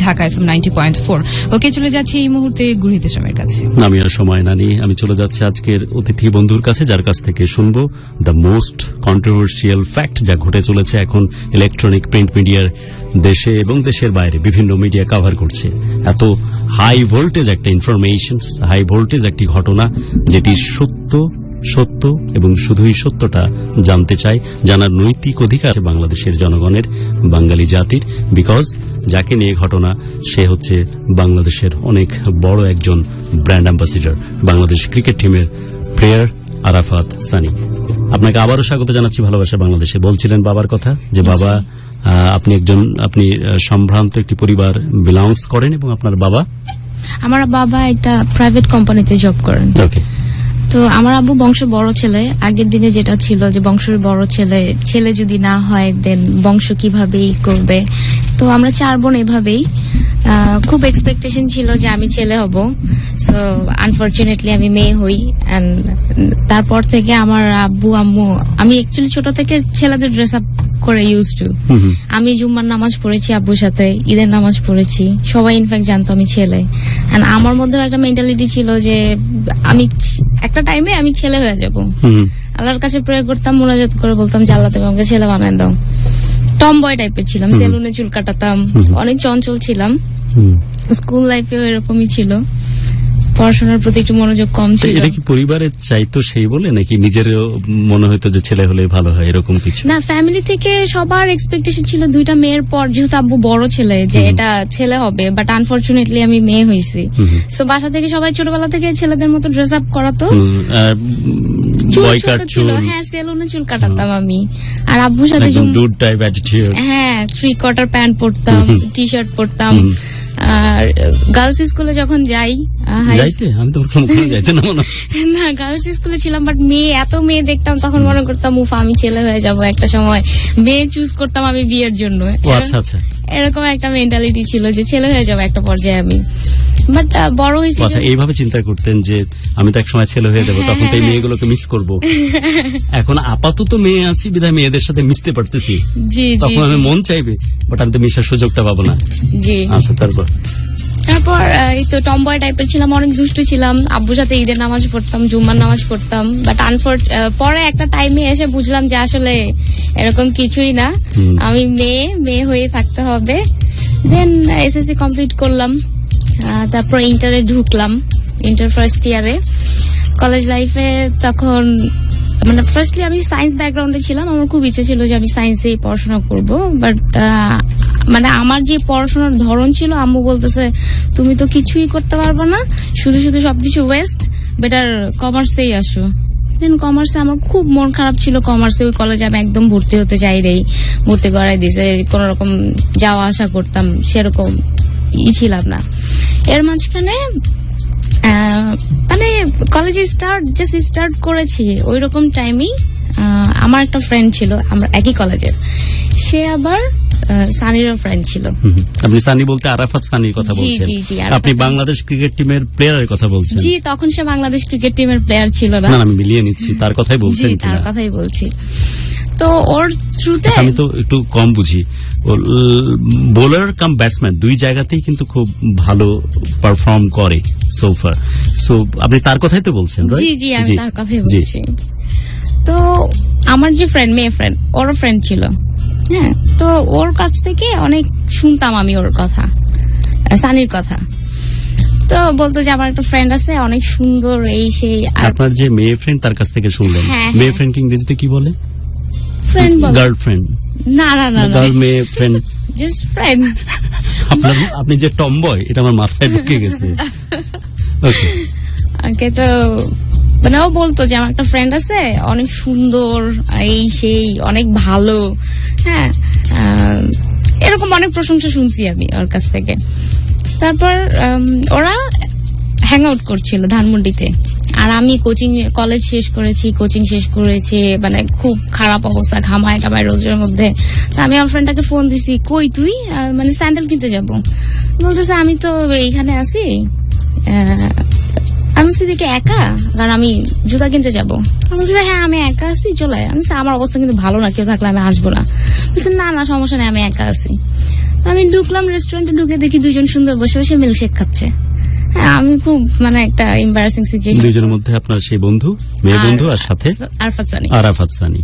Dhaka FM 90.4। ওকে, চলে যাচ্ছি এই মুহূর্তে গুরহিত শ্রমের কাছে। আমি আর সময় না নিয়ে আমি চলে যাচ্ছি আজকের অতিথি বন্ধুর কাছে, যার কাছ থেকে শুনবো দ্য মোস্ট কন্ট্রোভার্সিয়াল ফ্যাক্ট যা ঘটে চলেছে এখন ইলেকট্রনিক প্রিন্ট মিডিয়ার দেশে এবং দেশের বাইরে বিভিন্ন মিডিয়া কভার করছে। এত হাই ভোল্টেজ একটা ইনফরমেশন, হাই ভোল্টেজ একটি ঘটনা যেটি সত্য এবং শুধুই সত্যটা জানতে চাই, জানার নৈতিক অধিকার বাংলাদেশের জনগণের, বাঙালি জাতির। বিকজ যাকে নিয়ে ঘটনা সে হচ্ছে বাংলাদেশের অনেক বড় একজন ব্র্যান্ড অ্যাম্বাসিডার, বাংলাদেশ ক্রিকেট টিমের প্লেয়ার আরাফাত সানি। আপনাকে আবারও স্বাগত জানাচ্ছি ভালোবাসা বাংলাদেশে। বলছিলেন বাবার কথা, যে বাবা আপনি সম্ভ্রান্ত একটি পরিবার বিলংস করেন এবং আপনার বাবা? আমার বাবা একটা প্রাইভেট কোম্পানিতে জব করেন। ওকে। তো আমার আব্বু বংশের বড় ছেলে। আগের দিনে যেটা ছিল যে বংশের বড় ছেলে যদি না হয় দেন বংশ কিভাবেই করবে। তো আমরা 4 বোন এভাবেই। খুব এক্সপেকটেশন ছিল যে আমি ছেলে হব, সো আনফরচুনেটলি আমি মেয়ে হই। এন্ড তারপর থেকে আমার আব্বু আম্মু, আমি অ্যাকচুয়ালি ছোট থেকে ছেলেদের ড্রেস আপ করে ইউজ টু। আমি জুম্মার নামাজ পড়েছি আব্বুর সাথে, ঈদের নামাজ পড়েছি, সবাই ইনফ্যাক্ট জানতো আমি ছেলে। এন্ড আমার মধ্যে একটা মেন্টালিটি ছিল যে আমি একটা টাইমে আমি ছেলে হয়ে যাব। আল্লাহর কাছে প্রে করতাম, মুনাজাত করে বলতাম যে আল্লাহ তুমি আমাকে ছেলে বানায় দাও। টম বয় টাইপের ছিলাম, সেলুনে চুল কাটাতাম, অনেক চঞ্চল ছিলাম। স্কুল লাইফেও এরকমই ছিল, পড়াশোনার প্রতি একটু মনোযোগ কম ছিল। এটা কি পরিবারের চাইতো সেই বলে, নাকি নিজেরও মনে হইতো যে ছেলে হলে ভালো হয় এরকম কিছু? না, ফ্যামিলি থেকে সবার এক্সপেকটেশন ছিল 2টা মেয়ের পর, যেহেতু আব্বু বড় ছেলে, যে এটা ছেলে হবে। বাট আনফরচুনেটলি আমি মেয়ে হয়েছি। সো বাসা থেকে সবাই ছোটবেলা থেকে ছেলেদের মতো ড্রেস আপ করাতো। হ্যাঁ, সেলুনে চুল কাটাতাম আমি। আর আব্বুর সাথে হ্যাঁ 3/4 প্যান্ট পরতাম, টি শার্ট পরতাম। আর গার্লস স্কুলে যখন যাই, না গার্লস স্কুলে ছিলাম, বাট এত মেয়ে দেখতাম তখন মনে করতাম উফ আমি ছেলে হয়ে যাব একটা সময়। মেয়ে চুজ করতাম আমি বিয়ের জন্য। এরকম একটা মেন্টালিটি ছিল যে ছেলে হয়ে যাবো একটা পর্যায়ে আমি। বাট বড় হয়েছে, এইভাবে চিন্তা করতেন যে আমি তো এক সময় ছেলে হয়ে যাবো, তখন তো এই মেয়েগুলোকে মিস করবো। এখন আপাতত মেয়ে আছি বিধায় মেয়েদের সাথে মিশতে পারতেছি, তখন আমি মন চাইবে, বাট আমি তো মিশার সুযোগটা পাবো না। জি। আচ্ছা, তারপর এই তো টমবয় টাইপের ছিলাম, অনেক দুষ্টু ছিলাম। আব্বুর সাথে ঈদের নামাজ পড়তাম, জুম্মার নামাজ পড়তাম। বাট পরে একটা টাইমে এসে বুঝলাম যে আসলে এরকম কিছুই না, আমি মেয়ে হয়ে থাকতে হবে। দেন এসএসসি কমপ্লিট করলাম, তারপর ইন্টারে ঢুকলাম, ইন্টার ফার্স্ট ইয়ারে। কলেজ লাইফে তখন মানে ফার্স্টলি আমি সায়েন্স ব্যাকগ্রাউন্ডে ছিলাম, আমার খুব ইচ্ছে ছিল যে আমি সায়েন্সে পড়াশোনা করব। বাট মানে আমার যে পড়াশোনার ধরন ছিল, আম্মু বলতেছে তুমি তো কিছুই করতে পারবে না, শুধু সবকিছু ওয়েস্ট, বেটার কমার্সেই আসো। দেন কমার্সে আমার খুব মন খারাপ ছিল। কমার্সে ওই কলেজে আমি একদম ভর্তি হতে চাইলেই ভর্তি করাই দিছে, কোন রকম যাওয়া আসা করতাম, সেরকম ছিলাম না। এর মাঝখানে মানে কলেজে স্টার্ট করেছি, ওই রকম টাইমেই আমার একটা ফ্রেন্ড ছিল, আমরা একই কলেজের, সে আবার সানিরও ফ্রেন্ড ছিল। আপনি সানি বলতে আরাফাত সানির কথা বলছেন? জি। আপনি বাংলাদেশ ক্রিকেট টিমের প্লেয়ারের কথা বলছেন? জি, তখন সে বাংলাদেশ ক্রিকেট টিমের প্লেয়ার ছিল না। আমি মিলিয়ে নিচ্ছি, তার কথাই বলছেন? জি, তার কথাই বলছি। তো ওর থ্রুতে আমি তো একটু কম বুঝি, বোলার কাম ব্যাটসম্যান দুই জায়গাতেই কিন্তু খুব ভালো পারফর্ম করে সোফার। সো আপনি তার কথাই তো বলছেন? জি, আমি তার কথাই বলছি। তো আমার যে ফ্রেন্ড, মেয়ে ফ্রেন্ড, ওরও ফ্রেন্ড ছিল। হ্যাঁ, তো ওর কাছ থেকে অনেক শুনতাম আমি ওর কথা, সানির কথা। তো বলতো যে আমার একটা ফ্রেন্ড আছে অনেক সুন্দর, এই সেই। আপনার যে মেয়ে ফ্রেন্ড তার কাছ থেকে শুনলেন? মেয়ে ফ্রেন্ড কি ইংরেজিতে কি বলে? ফ্রেন্ড বলে। গার্লফ্রেন্ড? না, গার্ল মেয়ে ফ্রেন্ড, জাস্ট ফ্রেন্ড। আপনি যে টমবয় এটা আমার মাথায় ঢুকে গেছে। ওকে, তো মানে ও বলতো যে আমার একটা ফ্রেন্ড আছে অনেক সুন্দর, এই সেই, অনেক ভালো। হ্যাঁ, এরকম অনেক প্রশংসা শুনছি আমি ওর কাছ থেকে। তারপর ওরা হ্যাং আউট করছিল ধানমন্ডিতে, আর আমি কলেজ শেষ করেছি, কোচিং শেষ করেছি, মানে খুব খারাপ অবস্থা, ঘামায় টামায় রোদের মধ্যে। তো আমি আমার ফ্রেন্ডটাকে ফোন দিছি, কই তুই? মানে স্যান্ডেল কিনতে যাবো। বলতেছে আমি তো এইখানে আছি। আমি সেদিকে একা, কারণ আমি জুতা কিনতে যাবো। বলতেছে হ্যাঁ আমি একা আছি, চলে আয়। আমি আমার অবস্থা কিন্তু ভালো না, কেউ থাকলে আমি আসবো না। না সমস্যা নেই, আমি একা আছি। আমি ঢুকলাম রেস্টুরেন্টে, ঢুকে দেখি দুজন সুন্দর বসে বসে মিল্কশেক খাচ্ছে। হ্যাঁ, আমি খুব মানে একটা এম্বারাসিং সিচুয়েশন। দুইজনের মধ্যে আপনার সেই বন্ধু, মেয়ে বন্ধু, আর সাথে আরাফাত সানি।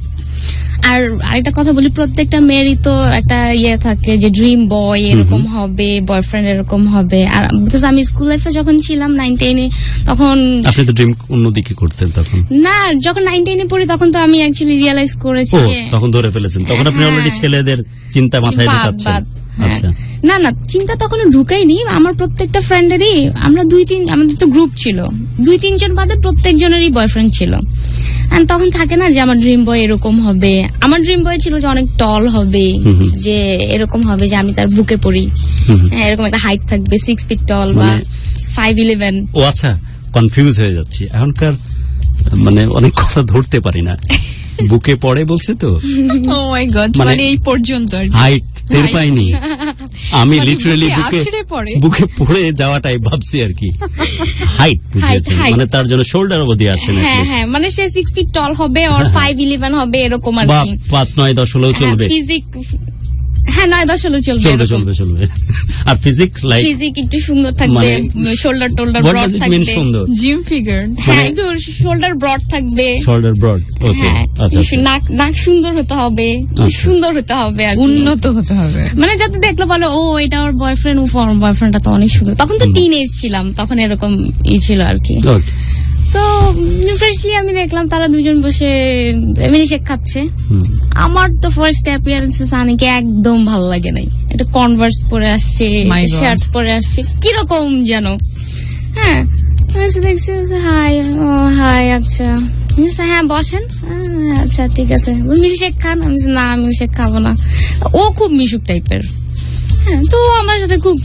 আর আরেকটা কথা বলি, প্রত্যেকটা মেয়েরই তো একটা ইয়ে থাকে যে ড্রিম বয় এরকম হবে, বয়ফ্রেন্ড এরকম হবে। আর বিকজ আমি স্কুল লাইফে যখন ছিলাম 9-10-এ, তখন আপনি তো ড্রিম অন্যদিকে করতেন তখন না, যখন 9-10-এ পড়ি তখন তো আমি অ্যাকচুয়ালি রিয়েলাইজ করেছি যে তখন ধরে ফেলেছেন, তখন আপনি অলরেডি ছেলেদের চিন্তা মাথায় ঢোকাচ্ছেন। আচ্ছা, না না, চিন্তা তখনও ঢুকাইনি। আমার প্রত্যেকটা ফ্রেন্ডেরই, আমরা আমাদের তো গ্রুপ ছিল, 2-3 জন বাদে প্রত্যেকজনেরই বয়ফ্রেন্ড ছিল। আর তখন থাকে না যে আমার ড্রিম বয় এরকম হবে। আমার ড্রিম বয় ছিল যে অনেক টল হবে, যে এরকম হবে যে আমি তার বুকে পড়ি, এরকম একটা হাইট থাকবে, 6 ফিট টল বা 5'11". ও আচ্ছা, কনফিউজ হয়ে যাচ্ছি এখনকার, মানে অনেক কথা ধরতে পারি না। বুকে পড়ে বলছে তো, ও মাই গড, মানে এই পর্যন্ত হাইট টের পাইনি আমি, মানে লিটারালি বুকে পড়ে যাওয়াটাই ভাবছি আর কি। হাইট বুঝেছি, মানে তার জন্য শোল্ডার অবধি আসে না। হ্যাঁ হ্যাঁ, মানে সে 6 ফিট টল হবে, আর 5'11" হবে এরকম আর বা কি। 5-9-10 হলেও চলবে। ফিজিক, হ্যাঁ 9-10 হলেও চলবে। আর ফিজিক একটু সুন্দর থাকবে, শোল্ডার টোল্ডার ব্রড থাকবে, সুন্দর জিম ফিগার। হ্যাঁ, একটু শোল্ডার ব্রড থাকবে, শোল্ডার ব্রড। ওকে, আচ্ছা, নাক সুন্দর হতে হবে, সুন্দর হতে হবে, আর উন্নত হতে হবে, মানে যাতে দেখলে বলে ও এটা ওর বয়ফ্রেন্ড, ও বয়ফ্রেন্ডটা তো অনেক সুন্দর। তখন তো টিন এজ ছিলাম, তখন এরকম ছিল আর কি। তো ফার্স্টলি আমি দেখলাম তারা দুজন বসে মিল্কশেক খাচ্ছে। আমার তো ফার্স্ট অ্যাপিয়ারেন্সে সানিকে একদম ভালো লাগে নাই। এটা কনভার্স পরে আসছে, শার্টস পরে আসছে, কিরকম যেন। হ্যাঁ, দেখছি হাই, ও হাই, আচ্ছা হ্যাঁ বসেন, আচ্ছা ঠিক আছে, মিল্কশেক খান। আমি না, মিল্কশেক খাবো না। ও খুব মিশুক টাইপের। হ্যাঁ, তো আমার সাথে খুব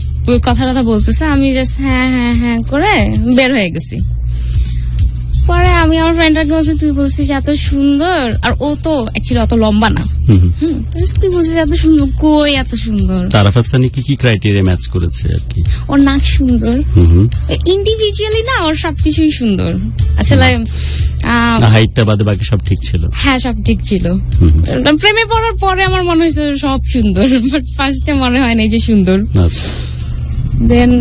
কথা বলতেছে, আমি জাস্ট হ্যাঁ হ্যাঁ হ্যাঁ করে বের হয়ে গেছি। পরে আমি আমার ফ্রেন্ডটাকে বলছি, তুই বলছিস এত সুন্দর, আর ও তো অ্যাকচুয়ালি অত লম্বা না। তুই বলছিস এত সুন্দর, কই এত সুন্দর? আরাফাত সানি কি ক্রাইটেরিয়া ম্যাচ করেছে আর কি? ওর নাক সুন্দর, ইন্ডিভিজুয়ালি না ওর সবকিছুই সুন্দর আসলে। হাইটটা বাদে বাকি সব ঠিক ছিল। হ্যাঁ, সব ঠিক ছিল। প্রেমে পড়ার পরে আমার মনে হয়েছে সব সুন্দর, বাট ফার্স্টে মনে হয় নাই যে সুন্দর। আচ্ছা, দেন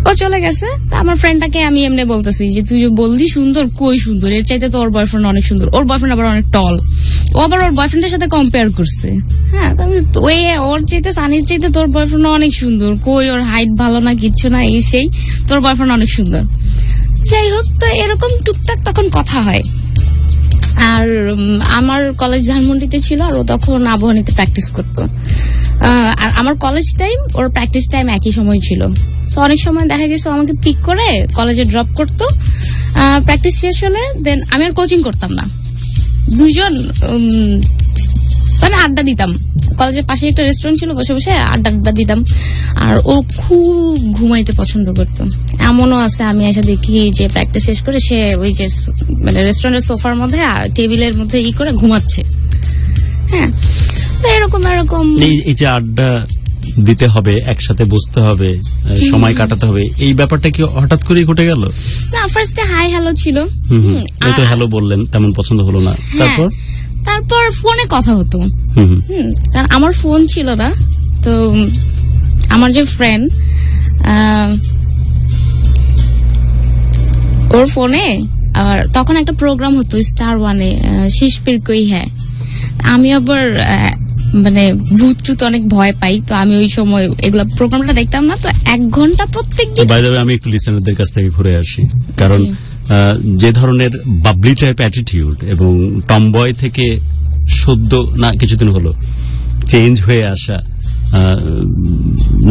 ও চলে গেছে। আমার ফ্রেন্ডটাকে আমি এমনি বলতেছি যে তুই যে বললি সুন্দর, কই সুন্দর? এর চাইতে তো ওর বয়ফ্রেন্ড অনেক সুন্দর। ওর বয়ফ্রেন্ড আবার অনেক টল। ও আবার ওর বয়ফ্রেন্ডের সাথে কম্পেয়ার করছে। হ্যাঁ, ওর চাইতে, সানির চাইতে তোর বয়ফ্রেন্ড অনেক সুন্দর, কই ওর হাইট ভালো না, কিচ্ছু না, এই সেই, তোর বয়ফ্রেন্ড অনেক সুন্দর। যাই হোক, তো এরকম টুকটাক তখন কথা হয়। আর আমার কলেজ ধানমন্ডিতে ছিল, আর ও তখন আবহানীতে প্র্যাকটিস করতো। আর আমার কলেজ টাইম, ওর প্র্যাকটিস টাইম একই সময় ছিল। তো অনেক সময় দেখা গেছে আমাকে পিক করে কলেজে ড্রপ করতো, প্র্যাকটিস শেষ হলে। দেন আমি আর কোচিং করতাম না, দুইজন মানে আড্ডা দিতাম। কলেজের পাশে একটা রেস্টুরেন্ট ছিল, বসে বসে আড্ডা দিতাম। আর ও খুব ঘুমাইতে পছন্দ করতো। এমনও আছে আমি এসে দেখি যে প্র্যাকটিস শেষ করে সে ওই যে মানে রেস্টুরেন্টের সোফার মধ্যে, টেবিলের মধ্যে করে ঘুমাচ্ছে। হ্যাঁ, তো এরকম এই যে আড্ডা দিতে হবে, একসাথে বসতে হবে, সময় কাটাতে হবে, এই ব্যাপারটা কি হঠাৎ করেই ঘটে গেল? না, ফার্স্টে হাই হ্যালো ছিল। এই তো হ্যালো বললেন, তেমন পছন্দ হলো না। তারপর ফোনে কথা হতো। কারণ আমার ফোন ছিল না, তো আমার যে ফ্রেন্ড, ওর ফোনে, আর তখন একটা প্রোগ্রাম হতো Star 1-এ, শিশ ফির কোই হ্যায়। আমি আবার মানে ভূত অনেক ভয় পাই, তো আমি ওই সময় এগুলা প্রোগ্রামটা দেখতাম না। তো 1 ঘন্টা প্রত্যেকদিন। বাই দ্য ওয়ে, আমি একটু লিসেনারদের কাছ থেকে ঘুরে আসি, কারণ যে ধরনের বাবলি টাইপ অ্যাটিটিউড এবং টমবয় থেকে সদ্য না কিছুদিন হলো চেঞ্জ হয়ে আসা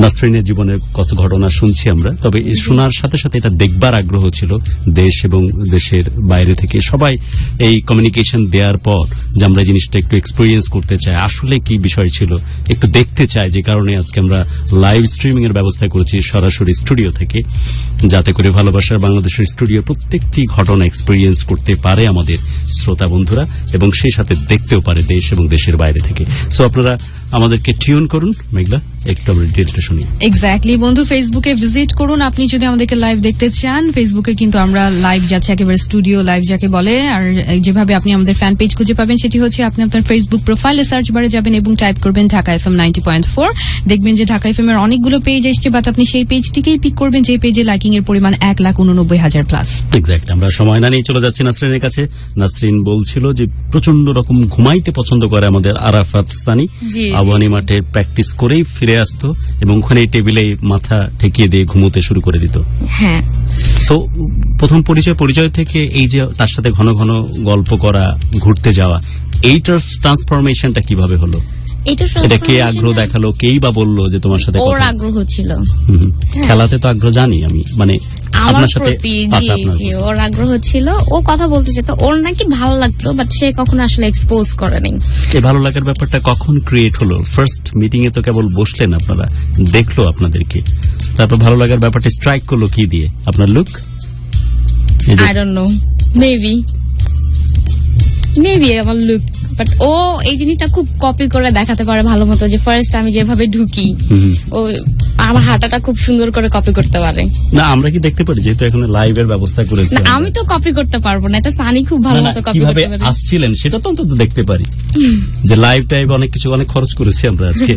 নাসরিনের জীবনের কত ঘটনা শুনছি আমরা। তবে শোনার সাথে সাথে এটা দেখবার আগ্রহ ছিল দেশ এবং দেশের বাইরে থেকে সবাই এই কমিউনিকেশন দেওয়ার পর, যে আমরা জিনিসটা একটু এক্সপেরিয়েন্স করতে চাই, আসলে কি বিষয় ছিল একটু দেখতে চাই। যে কারণে আজকে আমরা লাইভ স্ট্রিমিং এর ব্যবস্থা করেছি সরাসরি স্টুডিও থেকে, যাতে করে ভালোবাসার বাংলাদেশের স্টুডিও প্রত্যেকটি ঘটনা এক্সপেরিয়েন্স করতে পারে আমাদের শ্রোতা বন্ধুরা, এবং সেই সাথে দেখতেও পারে দেশ এবং দেশের বাইরে থেকে। সো আপনারা আমাদেরকে টিউন করুন মেঘলা। একটু আমরা ডিটেলটা শুনি। এক্স্যাক্টলি বন্ধু, ফেসবুকে ভিজিট করুন আপনি যদি আমাদেরকে লাইভ দেখতে চান। ফেসবুকে কিন্তু আমরা লাইভ যাচ্ছে, একেবারে স্টুডিও লাইভ যাকে বলে। আর যেভাবে আপনি আমাদের ফ্যান পেজ খুঁজে পাবেন সেটি হচ্ছে আপনি আপনার ফেসবুক প্রোফাইলে সার্চ বারে যাবেন এবং টাইপ করবেন ঢাকা FM 90.4। দেখবেন যে ঢাকা FM এর অনেকগুলো পেজ এসছে, বাট আপনি সেই পেজটিকেই পিক করবেন যে পেজে লাইকিং এর পরিমাণ 1,89,000 প্লাস। এক্স্যাক্টলি, আমরা সময় না নিয়ে চলে যাচ্ছি নাসরিনের কাছে। নাসরিন বলছিল যে প্রচন্ড রকম ঘুমাইতে পছন্দ করে আমাদের আরাফাত সানি। আবাহনী মাঠে প্র্যাকটিস করেই ফিরে আসতো এবং ওখানে টেবিলে মাথা ঠেকিয়ে দিয়ে ঘুমোতে শুরু করে দিত। হ্যাঁ, সো প্রথম পরিচয় থেকে এই যে তার সাথে ঘন ঘন গল্প করা, ঘুরতে যাওয়া, এইটার ট্রান্সফরমেশনটা কিভাবে হলো? এটা কে আগ্রহ দেখালো, কেই বা বললো যে তোমার সাথে ওর আগ্রহ ছিল? খেলাতে তো আগ্রহ জানি আমি, মানে আমার প্রতি জি ওর আগ্রহ ছিল। ও কথা বলতে চাইতো, ওর নাকি ভালো লাগতো, বাট সে কখনো আসলে এক্সপোজ করেনি। এই ভালো লাগার ব্যাপারটা কখন ক্রিয়েট হলো? ফার্স্ট মিটিং এ তো কেবল বসলেন আপনারা, দেখলো আপনাদেরকে, তারপর ভালো লাগার ব্যাপারটা স্ট্রাইক করলো কি দিয়ে? আপনার look? I don't know, maybe আমার লুক। বাট ও এই জিনিসটা খুব কপি করে দেখাতে পারে ভালো মতো, যে ফার্স্ট আমি যেভাবে ঢুকি ও আমার হাঁটাটা খুব সুন্দর করে কপি করতে পারে। না আমরা কি দেখতে পারি, যেহেতু এখন লাইভের ব্যবস্থা করেছি? আমি তো কপি করতে পারবো না, এটা সানি খুব ভালো মতো কপি করতে পারে। আসছিলেন সেটা তো অন্তত দেখতে পারি, যে লাইভ টাইভ অনেক কিছু অনেক খরচ করেছি আমরা আজকে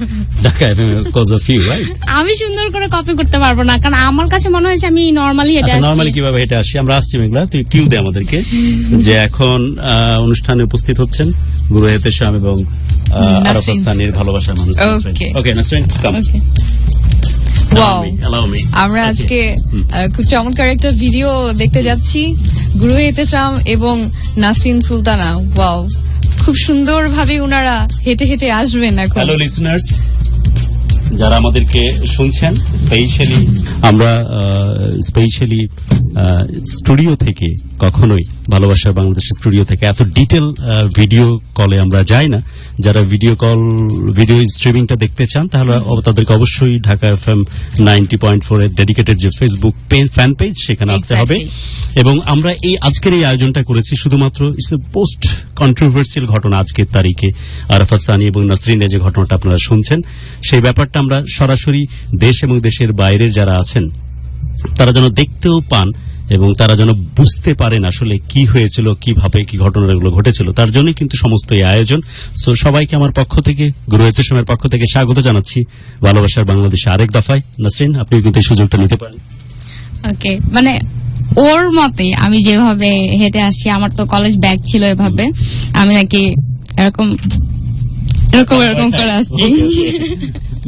Dhaka FM cause of you, right? আমি সুন্দর করে কপি করতে পারবো না, কারণ আমার কাছে মনে হয়েছে আমি নরমালি হেঁটে আসছি। নরমালি কিভাবে হেঁটে আসি? আমরা আসছি মেঘলা, তুই কিউ দে আমাদেরকে যে এখন অনুষ্ঠানে উপস্থিত হচ্ছেন গুরু এহতেশাম এবং আরাফাত সানির ভালোবাসার মানুষ। ওকে নাসরিন, কাম। আমরা আজকে খুব চমৎকার একটা ভিডিও দেখতে যাচ্ছি, গুরু এহতেশাম এবং নাসরিন সুলতানা। ওয়াও, খুব সুন্দর ভাবে উনারা হেঁটে হেঁটে আসবেন এখন। হ্যালো লিসনার্স, যারা আমাদেরকে শুনছেন, আমরা স্পেশালি স্টুডিও থেকে কখনোই ভালোবাসার বাংলাদেশের স্টুডিও থেকে এত ডিটেল ভিডিও কলে আমরা যাই না। যারা ভিডিও স্ট্রিমিংটা দেখতে চান তাহলে তাদেরকে অবশ্যই ঢাকা FM 90.4 এর ডেডিকেটেড যে ফেসবুক ফ্যান পেজ সেখানে আসতে হবে। এবং আমরা আজকের এই আয়োজনটা করেছি শুধুমাত্র ইটস এ পোস্ট কন্ট্রোভার্সিয়াল ঘটনা। আজকের তারিখে আরাফাত সানি এবং নাসরিনের যে ঘটনাটা আপনারা শুনছেন, সেই ব্যাপারটা আমরা সরাসরি দেশ এবং দেশের বাইরের যারা আছেন তারা যেন দেখতেও পান এবং তারা যেন বুঝতে পারেন আসলে কি হয়েছিল, কিভাবে কি ঘটনাগুলো ঘটেছিল, তার জন্যই কিন্তু সমস্ত এই আয়োজন। সো সবাইকে আমার পক্ষ থেকে, গুরু এহতেশামের পক্ষ থেকে স্বাগত জানাচ্ছি ভালোবাসার বাংলাদেশে আরেক দফায়। নাসরিন, আপনি কিন্তু এই সুযোগটা নিতে পারেন। ওকে, মানে ওর মতে আমি যেভাবে হেঁটে আসছি, আমার তো কলেজ ব্যাগ ছিল, এভাবে আমি নাকি এরকম করে আসছি।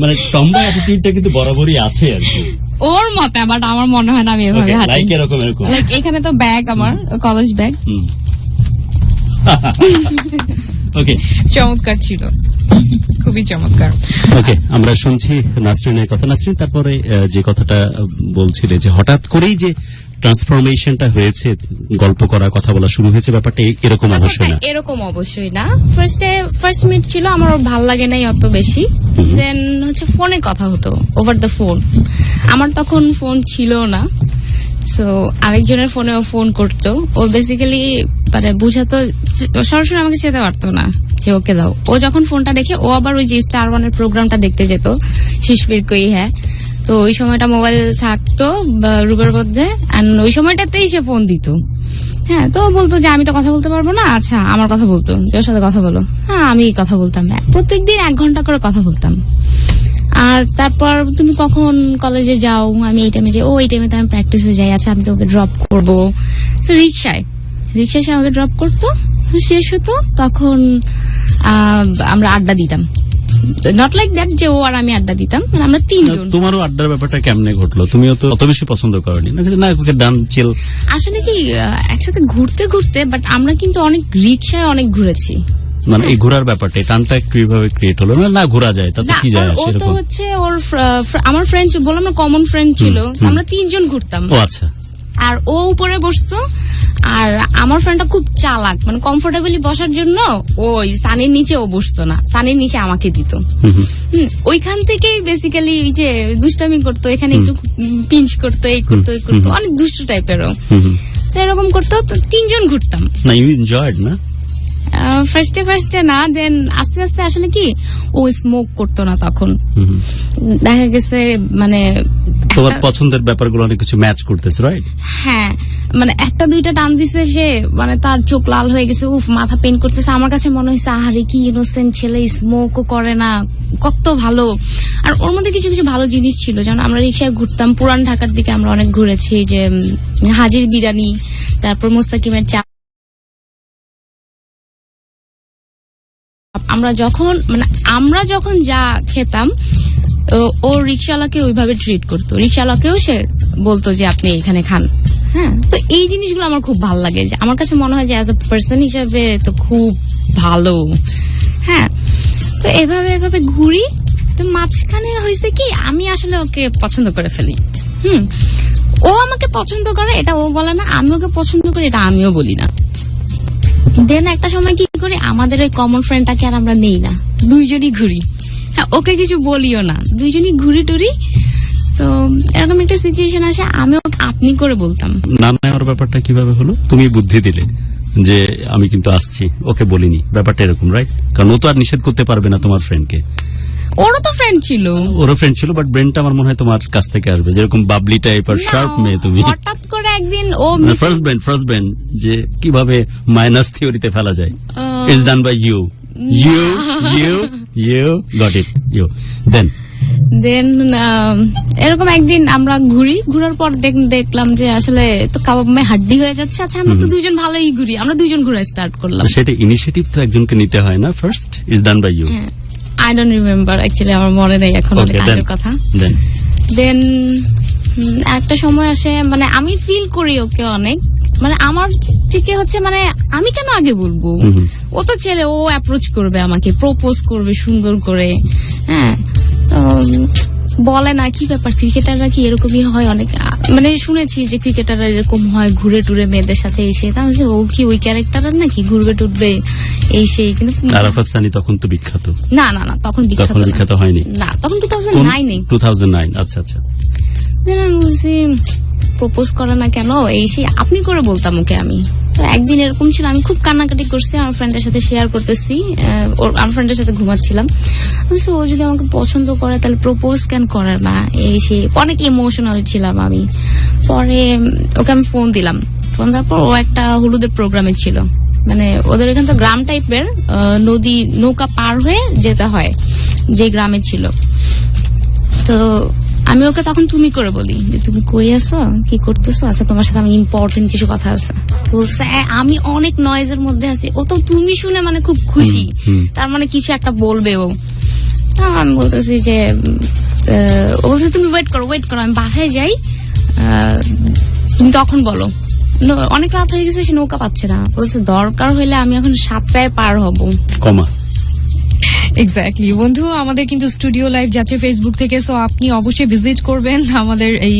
মানে টম্বা অ্যাটিটিউডটা কিন্তু বরাবরই আছে আর কি ওর মতে, বাট আমার মনে হয় না আমি এভাবে হাঁটি। লাইক এরকম লাইক এখানে তো ব্যাগ, আমার কলেজ ব্যাগ। ওকে, চমৎকার ছিল, খুবই চমৎকার। ওকে, আমরা শুনছি নাসরিনের কথা। নাসরিন, তারপরে যে কথাটা বলছিলে যে হঠাৎ করেই যে ট্রান্সফরমেশনটা হয়েছে, গল্প করা, কথা বলা শুরু হয়েছে, ব্যাপারটা এরকম অবশ্যই না। এরকম অবশ্যই না। ফার্স্ট মিট ছিল, আমার ভাল লাগে নাই অত বেশি। দেন হচ্ছে ফোনে কথা হতো, ওভার দ্য ফোন। আমার তখন ফোন ছিল না, সো আরেকজনের ফোনেও ফোন করতো। ও বেসিক্যালি মানে বুঝাতো, সরাসরি আমাকে যেতে পারতো না যে ওকে দাও। ও যখন ফোনটা দেখে, ও আবার ওই যে স্টার ওয়ানের প্রোগ্রামটা দেখতে যেত, শিশবির কই হ্যাঁ। তো ওই সময়টা মোবাইল থাকতো রুমের মধ্যে, ওই সময়টাতেই সে ফোন দিত। হ্যাঁ, তো বলতো যে আমি তো কথা বলতে পারবো না। আচ্ছা, আমার কথা বলতো, ওর সাথে কথা বলো। হ্যাঁ, আমি কথা বলতাম, প্রত্যেকদিন 1 ঘন্টা করে কথা বলতাম। আর তারপর তুমি কখন কলেজে যাও? আমি এই টাইমে যাই। ও এই টাইমে তো আমি প্র্যাকটিসে যাই। আচ্ছা, আমি তোকে ড্রপ করবো। তো রিক্সায় সে আমাকে ড্রপ করতো, শেষ হতো, তখন আমরা আড্ডা দিতাম। নট লাইক দ্যাট যে ও আর আমি আড্ডা দিতাম, মানে আমরা 3 জন। তোমারও আড্ডার ব্যাপারটা কেমনে ঘটলো? তুমিও তো অত বেশি পছন্দ করনি না? ডান চিল আসলে কি একসাথে ঘুরতে ঘুরতে, বাট আমরা কিন্তু অনেক রিক্সায় অনেক ঘুরেছি। মানে এই ঘোরার ব্যাপারটা, টানটা একটু এইভাবে ক্রিয়েট হলো না ঘোরা যায়, তাতে কি যায়? ও তো হচ্ছে ওর আমার ফ্রেন্ড বললাম না, কমন ফ্রেন্ড ছিল, আমরা 3 জন ঘুরতাম। ও আচ্ছা। আর ও উপরে বসতো, আর আমার ফ্রেন্ডটা খুব চালাক, মানে কমফোর্টেবলি বসার জন্য ওই সানির নিচে ও বসতো না, সানির নিচে আমাকে দিত। ওইখান থেকেই বেসিক্যালি ওই যে দুষ্টামি করতো, এখানে একটু পিঞ্চ করতো, এই করতো ওই করতো, অনেক দুষ্টু টাইপেরও। তো এরকম করতো, তো 3 জন ঘুরতাম। না, ইউ এনজয়েড না? ফার্স্টে না, দেন আস্তে আস্তে আসলে কি ও স্মোক করতো না তখন। দেখা গেছে মানে তোমার পছন্দের ব্যাপারগুলো অনেক কিছু ম্যাচ করতেছে, রাইট? হ্যাঁ, মানে একটা দুইটা টান দিছে সে, মানে তার চোখ লাল হয়ে গেছে, উফ মাথা পেন করতেছে। আমার কাছে মনে হয়েছে আহারে কি ইনোসেন্ট ছেলে, স্মোকও করে না, কত ভালো। আর ওর মধ্যে কিছু কিছু ভালো জিনিস ছিল, যেমন আমরা রিক্সায় ঘুরতাম, পুরান ঢাকার দিকে আমরা অনেক ঘুরেছি, যে হাজির বিরিয়ানি, তারপর মোস্তাকিমের চা। আমরা যখন যা খেতাম ও রিক্সাওয়ালাকে ওইভাবে ট্রিট করতো, রিক্সাওয়ালাকেও সে বলতো যে আপনি এখানে খান। হ্যাঁ, তো এই জিনিসগুলো আমার খুব ভালো লাগে, যে আমার কাছে মনে হয় যে অ্যাজ এ পার্সন হিসেবে তো খুব ভালো। হ্যাঁ, তো এভাবে ঘুরি। তো মাঝখানে হয়েছে কি, আমি আসলে ওকে পছন্দ করে ফেলি। ও আমাকে পছন্দ করে, এটা ও বলে না, আমি ওকে পছন্দ করি, এটা আমিও বলি না। দেন একটা সময় কি করি, আমাদের ওই কমন ফ্রেন্ডটাকে আর আমরা নেই না, দুইজনই ঘুরি। হ্যাঁ, ওকে কিছু বলিও না, দুইজনই ঘুরি টুরি। তো এরকম একটা সিচুয়েশন আসে, আমি ওকে আপনি করে বলতাম। না নেওয়ার ব্যাপারটা কিভাবে হলো? তুমি বুদ্ধি দিলে যে আমি কিন্তু আসছি, ওকে বলিনি, ব্যাপারটা এরকম, রাইট? কারণ ও তো আর নিষেধ করতে পারবে না তোমার ফ্রেন্ডকে। ওরও তো ফ্রেন্ড ছিল, ওরও ফ্রেন্ড ছিল, বাট ব্রেনটা আমার মনে হয় তোমার কাছ থেকে আসবে, যেরকম বাবলি টাইপ আর শার্প মেয়ে তুমি। হঠাৎ করে একদিন ও ফার্স্ট ব্রেন যে কিভাবে মাইনাস থিওরিতে ফেলা যায়, it's done by you got it, you. Then এরকম একদিন আমরা ঘুরার পর দেখলাম যে আসলে তো কাবাব মে হাড্ডি হয়ে যাচ্ছে। আচ্ছা, আমরা তো দুইজন ভালোই ঘুরি, আমরা দুইজন ঘুরা স্টার্ট করলাম। সেটা ইনিশিয়েটিভ তো একজনকে নিতে হয় না, first it's done by you. I don't remember, actually আমার মনে নেই এখন, অনেক আগের কথা। দেন একটা সময় আসে, মানে আমি ফিল করি ওকে অনেক, মানে আমার থেকে হচ্ছে, মানে আমি কেন আগে বলবো, ও তো ছেলে, ও অ্যাপ্রোচ করবে আমাকে, প্রপোজ করবে সুন্দর করে। হ্যাঁ, তো বলে না কি ব্যাপার, ক্রিকেটাররা কি এরকমই হয়? অনেক মানে শুনেছি যে ক্রিকেটাররা এরকম হয়, ঘুরে টুরে মেয়েদের সাথে এসে। তা ও কি ওই ক্যারেক্টার নাকি, ঘুরবে টুরবে এই সেই? কিন্তু আরাফাত সানি তখন তো বিখ্যাত। না, তখন বিখ্যাত হয়নি। না, তখন 2009। আচ্ছা। দেন আমি বলছি প্রপোজ করে না কেন, এই সেই আপনি করে বলতাম ওকে আমি। তো একদিন এরকম ছিল, আমি খুব কান্নাকাটি করছি, আমার ফ্রেন্ডের সাথে শেয়ার করতেছি, আমার ফ্রেন্ডের সাথে ঘুমাচ্ছিলাম। ও যদি আমাকে পছন্দ করে তাহলে প্রপোজ কেন করে না, এই সেই অনেক ইমোশনাল ছিলাম আমি। পরে ওকে আমি ফোন দিলাম, ফোন দেওয়ার পর ও একটা হলুদের প্রোগ্রামে ছিল, মানে ওদের এখানে তো গ্রাম টাইপের, নদী নৌকা পার হয়ে যেতে হয়, যে গ্রামে ছিল। তো আমি ওকে তখন তুমি করে বলি যে তুমি কই আছো, কি করতেছো? আচ্ছা, তোমার সাথে আমি ইম্পর্টেন্ট কিছু কথা আছে। বলছে আমি অনেক নয়েজের মধ্যে আছি। ও তো তুমি শুনে মানে খুব খুশি, তার মানে কিছু একটা বলবে ও। আমি বলতেছি যে ও বলছে তুমি ওয়েট করো, আমি বাসায় যাই, তুমি তখন বলো। অনেক রাত হয়ে গেছে, সে নৌকা পাচ্ছে না। বলছে দরকার হইলে আমি এখন 7টায় পার হব, কমা। এক্স্যাক্টলি বন্ধু, আমাদের কিন্তু স্টুডিও লাইভ যাচ্ছে ফেসবুক থেকে, সো আপনি অবশ্যই ভিজিট করবেন, আমাদের এই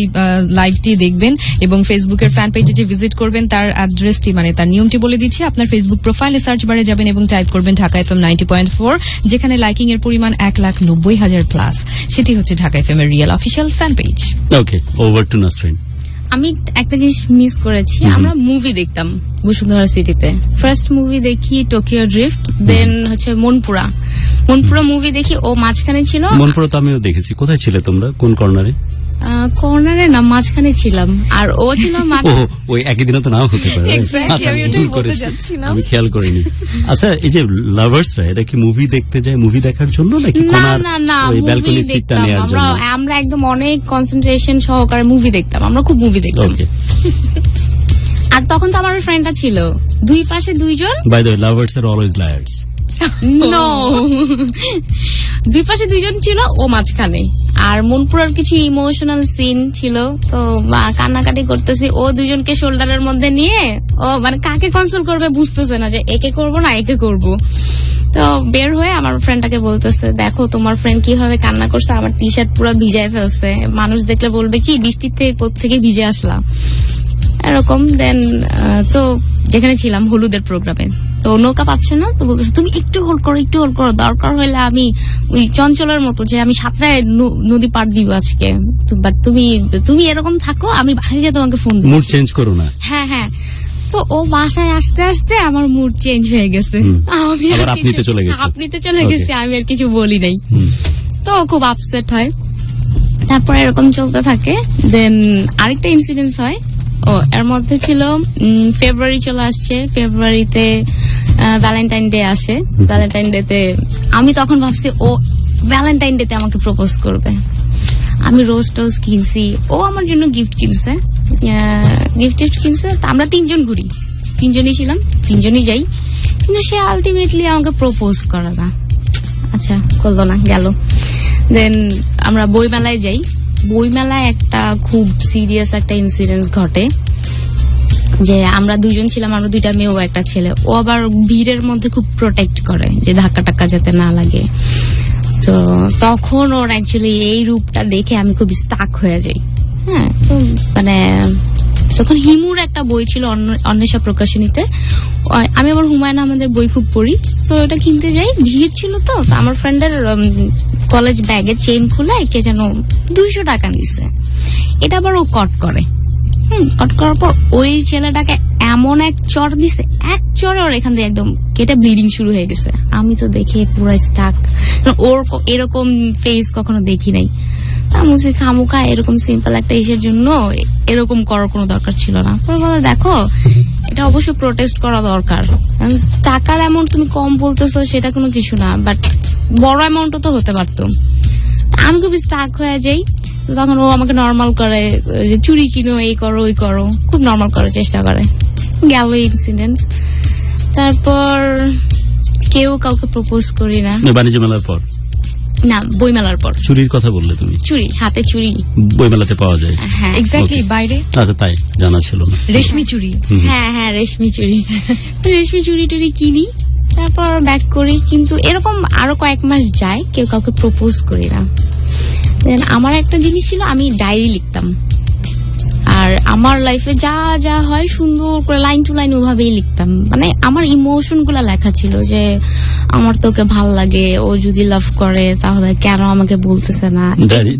লাইভটি দেখবেন এবং ফেসবুকের ফ্যান পেজে যে ভিজিট করবেন তার অ্যাড্রেসটি, মানে তার নিয়মটি বলে দিচ্ছি। আপনার ফেসবুক প্রোফাইলে সার্চ বারে যাবেন এবং টাইপ করবেন ঢাকা FM 90.4, যেখানে লাইকিং এর পরিমাণ 1,90,000 প্লাস। সেটি হচ্ছে ঢাকা FM এর রিয়েল অফিসিয়াল ফ্যান পেজ। ওকে, ওভার টু নাসরিন। আমি একটা জিনিস মিস করেছি, আমরা মুভি দেখতাম বসুন্ধরা সিটিতে। ফার্স্ট মুভি দেখি টোকিও ড্রিফট, দেন হচ্ছে মনপুরা মুভি দেখি, ও মাঝখানে ছিল। মনপুরা তো আমিও দেখেছি। কোথায় ছিলে তোমরা, কোন কর্নারে? কর্নারে না, মাঝখানে ছিলাম, আর ও ছিল ওই একই দিনও তো নাও হতে পারে। আমি খেয়াল করিনি। আচ্ছা, এই যে লাভার্সরা, এরা কি মুভি দেখতে যায় মুভি দেখার জন্য নাকি কোনার ওই ব্যালকনি সিটটা নেয়ার জন্য? আমরা একদম অনেক কনসেন্ট্রেশন সহকারে মুভি দেখতাম, আমরা খুব মুভি দেখতাম। আর তখন তো আমার ফ্রেন্ডটা ছিল, দুই পাশে দুইজন। By the way, lovers are always liars. No, দুই পাশে দুইজন ছিল, ও মাঝখানে। আর মনপুরার কিছু ইমোশনাল সিন ছিল, তো কান্নাকাটি করতেছি, ও দুজনকে শোল্ডারের মধ্যে নিয়ে, ও মানে কাকে কনসোল করবে বুঝতেছে না, যে একে করবো না একে করবো। তো বের হয়ে আমার ফ্রেন্ডটাকে বলতেছে, দেখো তোমার ফ্রেন্ড কিভাবে কান্না করছে, আমার টি শার্ট পুরো ভিজায় ফেলছে, মানুষ দেখলে বলবে কি বৃষ্টির থেকে কোত্থেকে ভিজে আসলাম, এরকম। দেন তো যেখানে ছিলাম হলুদের প্রোগ্রামে, তো নৌকা পাচ্ছে না, তো বলতেছে তুমি একটু হোল্ড করো, দরকার হলে আমি ওই চঞ্চলের মতো যে আমি 7টায় নদী পার দিব আজকে, বাট তুমি এরকম থাকো, আমি বাসায় যেয়ে তোমাকে ফোন দিচ্ছি, মুড চেঞ্জ করো না। হ্যাঁ, তো ও বাসায় আসতে আসতে আমার মুড চেঞ্জ হয়ে গেছে। আমি আবার আপনিতে চলে গেছে। আপনিতে চলে Okay. গেছি, আমি আর কিছু বলি নাই। তো ও খুব আপসেট হয়। তারপর এরকম চলতে থাকে। দেন আরেকটা ইনসিডেন্স হয়। ও এর মধ্যে ছিল ফেব্রুয়ারি চলে আসছে, ফেব্রুয়ারিতে ভ্যালেন্টাইন ডে আসে। ভ্যালেন্টাইন ডে তে আমি তখন ভাবছি ও ভ্যালেন্টাইন ডে তে আমাকে প্রপোজ করবে। আমি রোজ টোজ কিনছি, ও আমার জন্য গিফট কিনছে, গিফট কিনছে। তা আমরা তিনজন ঘুরি, তিনজনই ছিলাম, তিনজনই যাই, কিন্তু সে আলটিমেটলি আমাকে প্রপোজ করে না। আচ্ছা, করলো না, গেল। দেন আমরা বইমেলায় যাই। বইমেলায় একটা খুব সিরিয়াস একটা ইনসিডেন্ট ঘটে, যে আমরা দুজন ছিলাম, আমরা দুইটা মেয়ে, ও একটা ছেলে। ও আবার ভিড়ের মধ্যে খুব প্রোটেক্ট করে যে ধাক্কা টাক্কা যাতে না লাগে। তো তখন ওর অ্যাকচুয়ালি এই রূপটা দেখে আমি খুব স্টাক হয়ে যাই। হ্যাঁ, তো মানে তখন হিমুর একটা বই ছিল অন্বেষা প্রকাশনীতে। আমি আবার হুমায়ুন আহমেদের বই খুব পড়ি, তো ওটা কিনতে যাই, ভিড় ছিল। তো আমার ফ্রেন্ডের কলেজ ব্যাগের চেইন খুলে কে যেন 200 টাকা নিছে। এটা আবার ও কট করে। কট করার পর ওই ছেলেটাকে এমন এক চড় দিছে, এক চড়ে ওর এখান থেকে একদম কেটে ব্লিডিং শুরু হয়ে গেছে। আমি তো দেখে পুরো স্টাক, ওর এরকম ফেস কখনো দেখি নাই। আমি বলছি খামুখা এরকম সিম্পল একটা ইসের জন্য এরকম করার কোনো দরকার ছিল না। পরে বলে দেখো, এটা অবশ্যই প্রোটেস্ট করা দরকার। টাকার অ্যামাউন্ট তুমি কম বলতেছো সেটা কোনো কিছু না, বাট বড় অ্যামাউন্টও তো হতে পারতো। আমি খুব স্টাক হয়ে যাই। তখন ও আমাকে নর্মাল করে, যে চুরি কিনো, এই করো ওই করো, খুব নর্মাল করার চেষ্টা করে। গেল ইনসিডেন্ট। তারপর কেউ কাউকে প্রপোজ করি না। বাণিজ্য মেলার পর না, বইমেলার পর। চুরির কথা বললে তুমি, চুরি, হাতে চুরি বইমেলাতে পাওয়া যায়। হ্যাঁ, এক্স্যাক্টলি, বাইরে আচ্ছা, তাই জানা ছিল না। রেশমি চুরি। হ্যাঁ হ্যাঁ, রেশমি চুরি। রেশমি চুরি টুরি কিনি, তারপর ব্যাক করি। কিন্তু এরকম আরো কয়েক মাস যায়, কেউ কাউকে প্রপোজ করি না। দেন আমার একটা জিনিস ছিল, আমি ডায়েরি লিখতাম। আর আমার লাইফে যা যা হয় সুন্দর করে লাইন টু লাইন ওভাবেই লিখতাম। মানে আমার ইমোশন গুলা লেখা ছিল, যে আমার তোকে ভাল লাগে, ও যদি লাভ করে তাহলে কেন আমাকে বলতেছে না।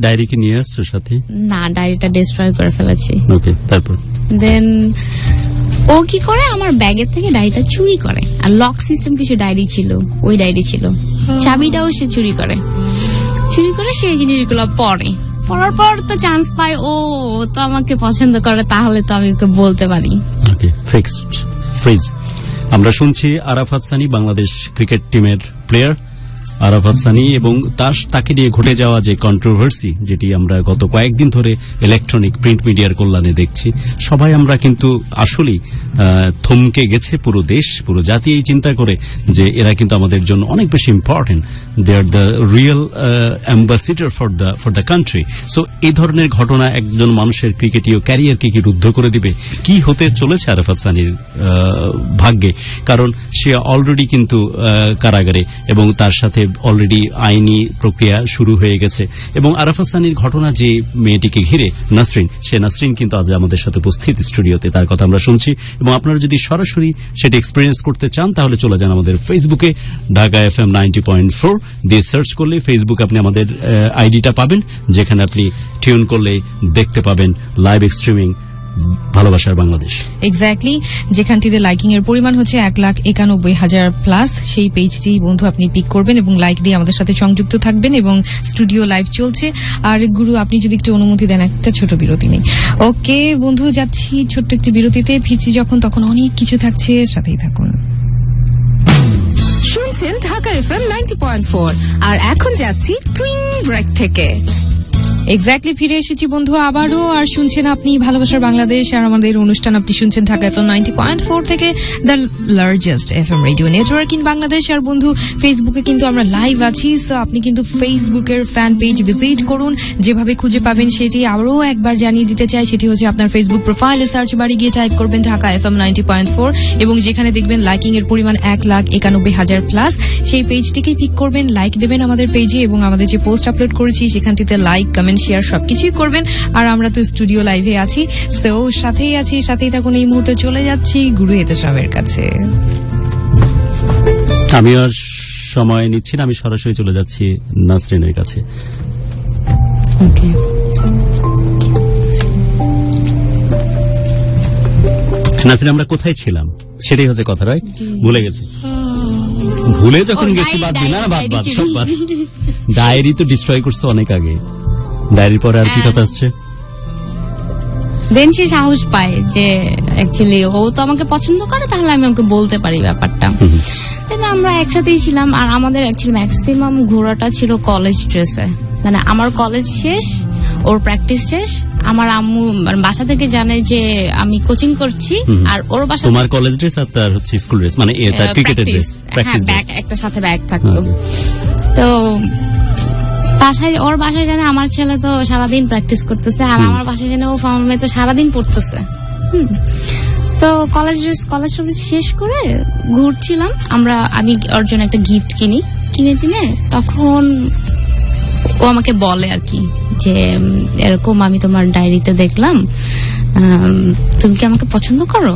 ডায়েরি কি নিয়ে আসছো সাথে? না, ডায়েরিটা ডিস্ট্রয় করে ফেলেছি। ওকে, তারপর দেন ও কি করে, আমার ব্যাগের থেকে ডায়েরিটা চুরি করে। আর লক সিস্টেম কিছু ডায়েরি ছিল, ওই ডায়েরি ছিল, চাবিটাও সে চুরি করে সেই জিনিসগুলো পড়ার পর তো চান্স পায়, ও তো আমাকে পছন্দ করে, তাহলে তো আমি ওকে বলতে পারি। ওকে, ফিক্সড ফ্রিজ। আমরা শুনছি আরাফাত সানি, বাংলাদেশ ক্রিকেট টিমের প্লেয়ার আরাফাত সানি, এবং তাকে নিয়ে ঘটে যাওয়া যে কন্ট্রোভার্সি, যেটি আমরা গত কয়েকদিন ধরে ইলেকট্রনিক প্রিন্ট মিডিয়ার কল্যাণে দেখছি। সবাই আমরা কিন্তু আসলেই থমকে গেছে, পুরো দেশ, পুরো জাতি এই চিন্তা করে যে এরা কিন্তু আমাদের জন্য অনেক বেশি important, they are the real ambassador for the country. So এই ধরনের ঘটনা একজন মানুষের ক্রিকেটীয় ক্যারিয়ারকে কি রুদ্ধ করে দিবে? কি হতে চলেছে আরাফাত সানির ভাগ্যে? কারণ সে অলরেডি কিন্তু কারাগারে, এবং তার সাথে অলরেডি আইনি প্রক্রিয়া শুরু হয়ে গেছে। এবং আরাফাত সানির ঘটনা, যে মেয়েটিকে ঘিরে নাসরিন, সে নাসরিন কিন্তু আজ আমাদের সাথে উপস্থিত স্টুডিওতে, তার কথা আমরা শুনছি। এবং আপনারা যদি সরাসরি সেটা এক্সপিরিয়েন্স করতে চান, তাহলে চলে যান আমাদের ফেসবুকে, ঢাকা FM 90.4 দিয়ে সার্চ করলে ফেসবুক আপনি আমাদের আইডিটা পাবেন, যেখানে আপনি টিউন করলে দেখতে পাবেন লাইভ স্ট্রিমিং ভালোবাসার বাংলাদেশ। এক্স্যাক্টলি, যেখানটিতে লাইকিং এর পরিমাণ হচ্ছে 1,91,000 প্লাস। সেই পেজটি বন্ধু আপনি পিক করবেন এবং লাইক দিয়ে আমাদের সাথে সংযুক্ত থাকবেন, এবং স্টুডিও লাইভ চলছে। আর গুরু, আপনি যদি একটু অনুমতি দেন, একটা ছোট বিরতি নেই। ওকে বন্ধু, যাচ্ছি ছোট্ট একটি বিরতিতে, ফিরছি যখন তখন অনেক কিছু থাকছে, সাথেই থাকুন। শুনছেন ঢাকা FM 90.4, আর এখন যাচ্ছি টুইন ব্রেক থেকে। এক্স্যাক্টলি, ফিরে এসেছি বন্ধু আবারও, আর শুনছেন আপনি ভালোবাসার বাংলাদেশ, আর আমাদের অনুষ্ঠান আপনি শুনছেন ঢাকা FM 90.4 থেকে, the largest FM radio network in Bangladesh. আর বন্ধু, ফেসবুকে কিন্তু আমরা লাইভ আছি, সো আপনি কিন্তু ফেসবুকের ফ্যান পেজ ভিজিট করুন। যেভাবে খুঁজে পাবেন সেটি আরও একবার জানিয়ে দিতে চাই, সেটি হচ্ছে আপনার ফেসবুক প্রোফাইলে সার্চ বারে গিয়ে টাইপ করবেন ঢাকা FM 90.4, এবং যেখানে দেখবেন লাইকিং এর পরিমাণ 1,91,000 প্লাস, সেই পেজটিকেই পিক করবেন, লাইক দেবেন আমাদের পেজে, এবং আমাদের যে পোস্ট আপলোড করেছি সেখানটিতে লাইক, কমেন্ট, শেয়ার সবকিছুই করবেন। আর আমরা তো স্টুডিও লাইভে আছি, তো সাথেই থাকুন। এই মুহূর্তে চলে যাচ্ছি গুরু এতেশামের কাছে। আমি আর সময় নিচ্ছি না, আমি সরাসরি চলে যাচ্ছি নাসরিনের কাছে। নাসরিন আমরা কোথায় ছিলাম সেটাই হচ্ছে কথা, রাইট? ভুলে গেছি। ভুলে যখন গেছি বাদ দিই না, বাদ সব বাদ। ডায়েরি তো ডিস্ট্রয় করছে অনেক আগে। ডায়েরির পরে আর কি কথা আসছে? দেন সে সাহস পায় যে অ্যাকচুয়ালি ও তো আমাকে পছন্দ করে, তাহলে আমি ওকে বলতে পারি ব্যাপারটা। দেন আমরা একসাথেই ছিলাম, আর আমাদের অ্যাকচুয়ালি ম্যাক্সিমাম ঘোরাটা ছিল কলেজ ড্রেসে। মানে আমার কলেজ শেষ, ওর প্র্যাকটিস শেষ, আমার আম্মু মানে বাসা থেকে জানে যে আমি কোচিং করছি, আর ওর বাসা তোমার কলেজ ড্রেস আর তার হচ্ছে স্কুল ড্রেস, মানে তার ক্রিকেটের ড্রেস, প্র্যাকটিস ড্রেস, একটা সাথে ব্যাগ থাকতো। তো বাসায়, ওর বাসায় জানে আমার ছেলে তো সারাদিন প্র্যাকটিস করতেছে, আর আমার বাসায় জানে ও মেয়ে তো সারাদিন পড়তেছে। তো কলেজ শেষ করে ঘুরছিলাম আমরা, আমি ওর জন্য একটা গিফট কিনে টিনে, তখন ও আমাকে বলে আর কি যে এরকম আমি তোমার ডায়েরিতে দেখলাম, তুমি কি আমাকে পছন্দ করো?